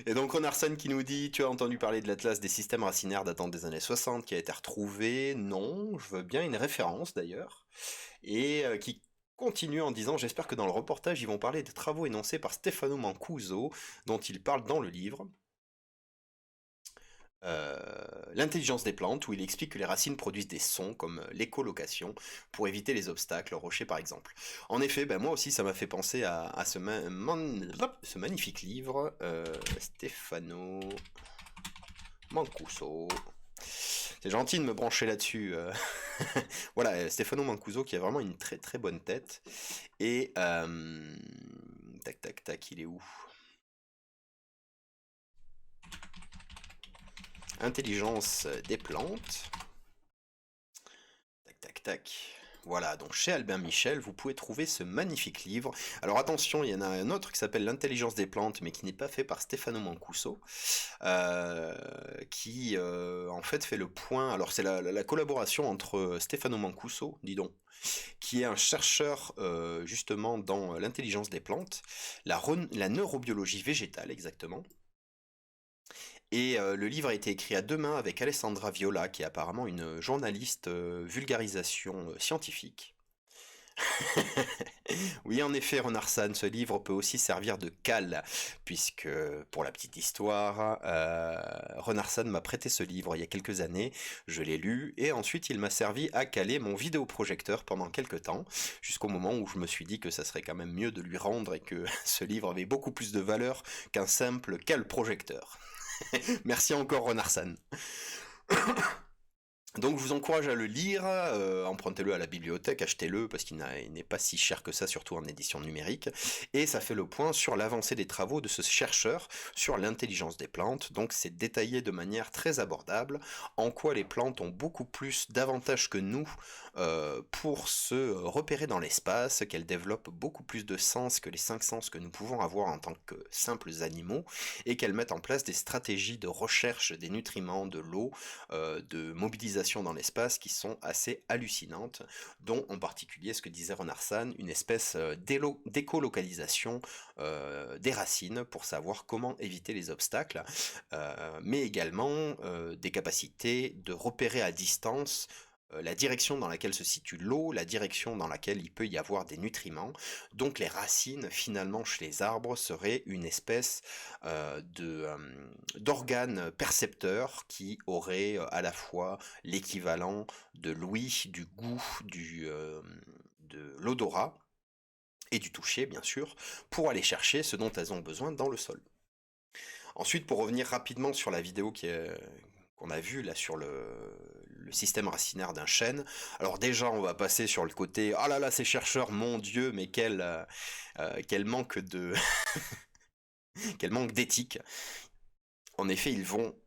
Et donc Ronarson qui nous dit, tu as entendu parler de l'atlas des systèmes racinaires datant des années 60 qui a été retrouvé? Non, je veux bien une référence d'ailleurs. Et qui continue en disant, j'espère que dans le reportage ils vont parler des travaux énoncés par Stefano Mancuso, dont il parle dans le livre. L'intelligence des plantes, où il explique que les racines produisent des sons comme l'écholocation pour éviter les obstacles, rochers par exemple. En effet, moi aussi ça m'a fait penser à ce magnifique livre, Stefano Mancuso. C'est gentil de me brancher là-dessus. Voilà, Stefano Mancuso qui a vraiment une très très bonne tête. Et tac tac tac, il est où? Intelligence des plantes. Tac, tac, tac. Voilà, donc chez Albin Michel, vous pouvez trouver ce magnifique livre. Alors attention, il y en a un autre qui s'appelle L'intelligence des plantes, mais qui n'est pas fait par Stefano Mancuso, qui en fait fait le point. Alors c'est la collaboration entre Stefano Mancuso, dis donc, qui est un chercheur justement dans l'intelligence des plantes, la neurobiologie végétale exactement. Et le livre a été écrit à deux mains avec Alessandra Viola, qui est apparemment une journaliste vulgarisation scientifique. Oui, en effet, Ronarson, ce livre peut aussi servir de cale, puisque, pour la petite histoire, Ronarson m'a prêté ce livre il y a quelques années, je l'ai lu, et ensuite il m'a servi à caler mon vidéoprojecteur pendant quelques temps, jusqu'au moment où je me suis dit que ça serait quand même mieux de lui rendre et que ce livre avait beaucoup plus de valeur qu'un simple cale-projecteur. Merci encore Ronarson. Donc je vous encourage à le lire, empruntez-le à la bibliothèque, achetez-le parce qu'il n'est pas si cher que ça, surtout en édition numérique, et ça fait le point sur l'avancée des travaux de ce chercheur sur l'intelligence des plantes, donc c'est détaillé de manière très abordable, en quoi les plantes ont beaucoup plus d'avantages que nous pour se repérer dans l'espace, qu'elles développent beaucoup plus de sens que les 5 sens que nous pouvons avoir en tant que simples animaux, et qu'elles mettent en place des stratégies de recherche des nutriments, de l'eau, de mobilisation localisations dans l'espace qui sont assez hallucinantes, dont en particulier ce que disait Renarsan, une espèce d'écolocalisation des racines pour savoir comment éviter les obstacles, mais également des capacités de repérer à distance la direction dans laquelle se situe l'eau, la direction dans laquelle il peut y avoir des nutriments. Donc les racines, finalement, chez les arbres, seraient une espèce d'organe percepteur qui aurait à la fois l'équivalent de l'ouïe, du goût, de l'odorat et du toucher, bien sûr, pour aller chercher ce dont elles ont besoin dans le sol. Ensuite, pour revenir rapidement sur la vidéo qu'on a vue là sur le système racinaire d'un chêne. Alors déjà, on va passer sur le côté « Ah là là, ces chercheurs, mon Dieu, mais quel manque de... quel manque d'éthique !» En effet, ils vont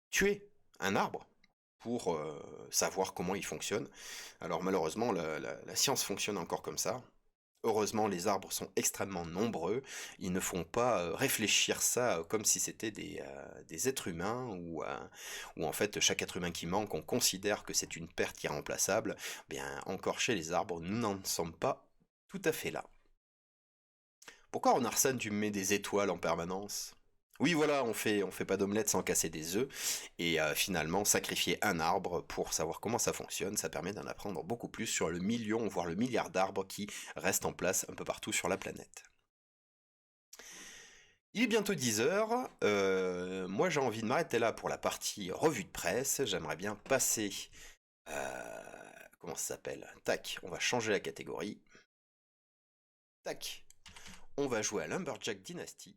tuer un arbre pour savoir comment il fonctionne. Alors malheureusement, la science fonctionne encore comme ça. Heureusement, les arbres sont extrêmement nombreux. Ils ne font pas réfléchir ça comme si c'était des êtres humains ou en fait chaque être humain qui manque, on considère que c'est une perte irremplaçable. Bien, encore chez les arbres, nous n'en sommes pas tout à fait là. Pourquoi Renarsan, tu me mets des étoiles en permanence ? Oui, voilà, on fait pas d'omelette sans casser des œufs, et finalement, sacrifier un arbre pour savoir comment ça fonctionne, ça permet d'en apprendre beaucoup plus sur le million, voire le milliard d'arbres qui restent en place un peu partout sur la planète. Il est bientôt 10h, moi j'ai envie de m'arrêter là pour la partie revue de presse, j'aimerais bien passer... comment ça s'appelle ? Tac, on va changer la catégorie. Tac, on va jouer à Lumberjack Dynasty.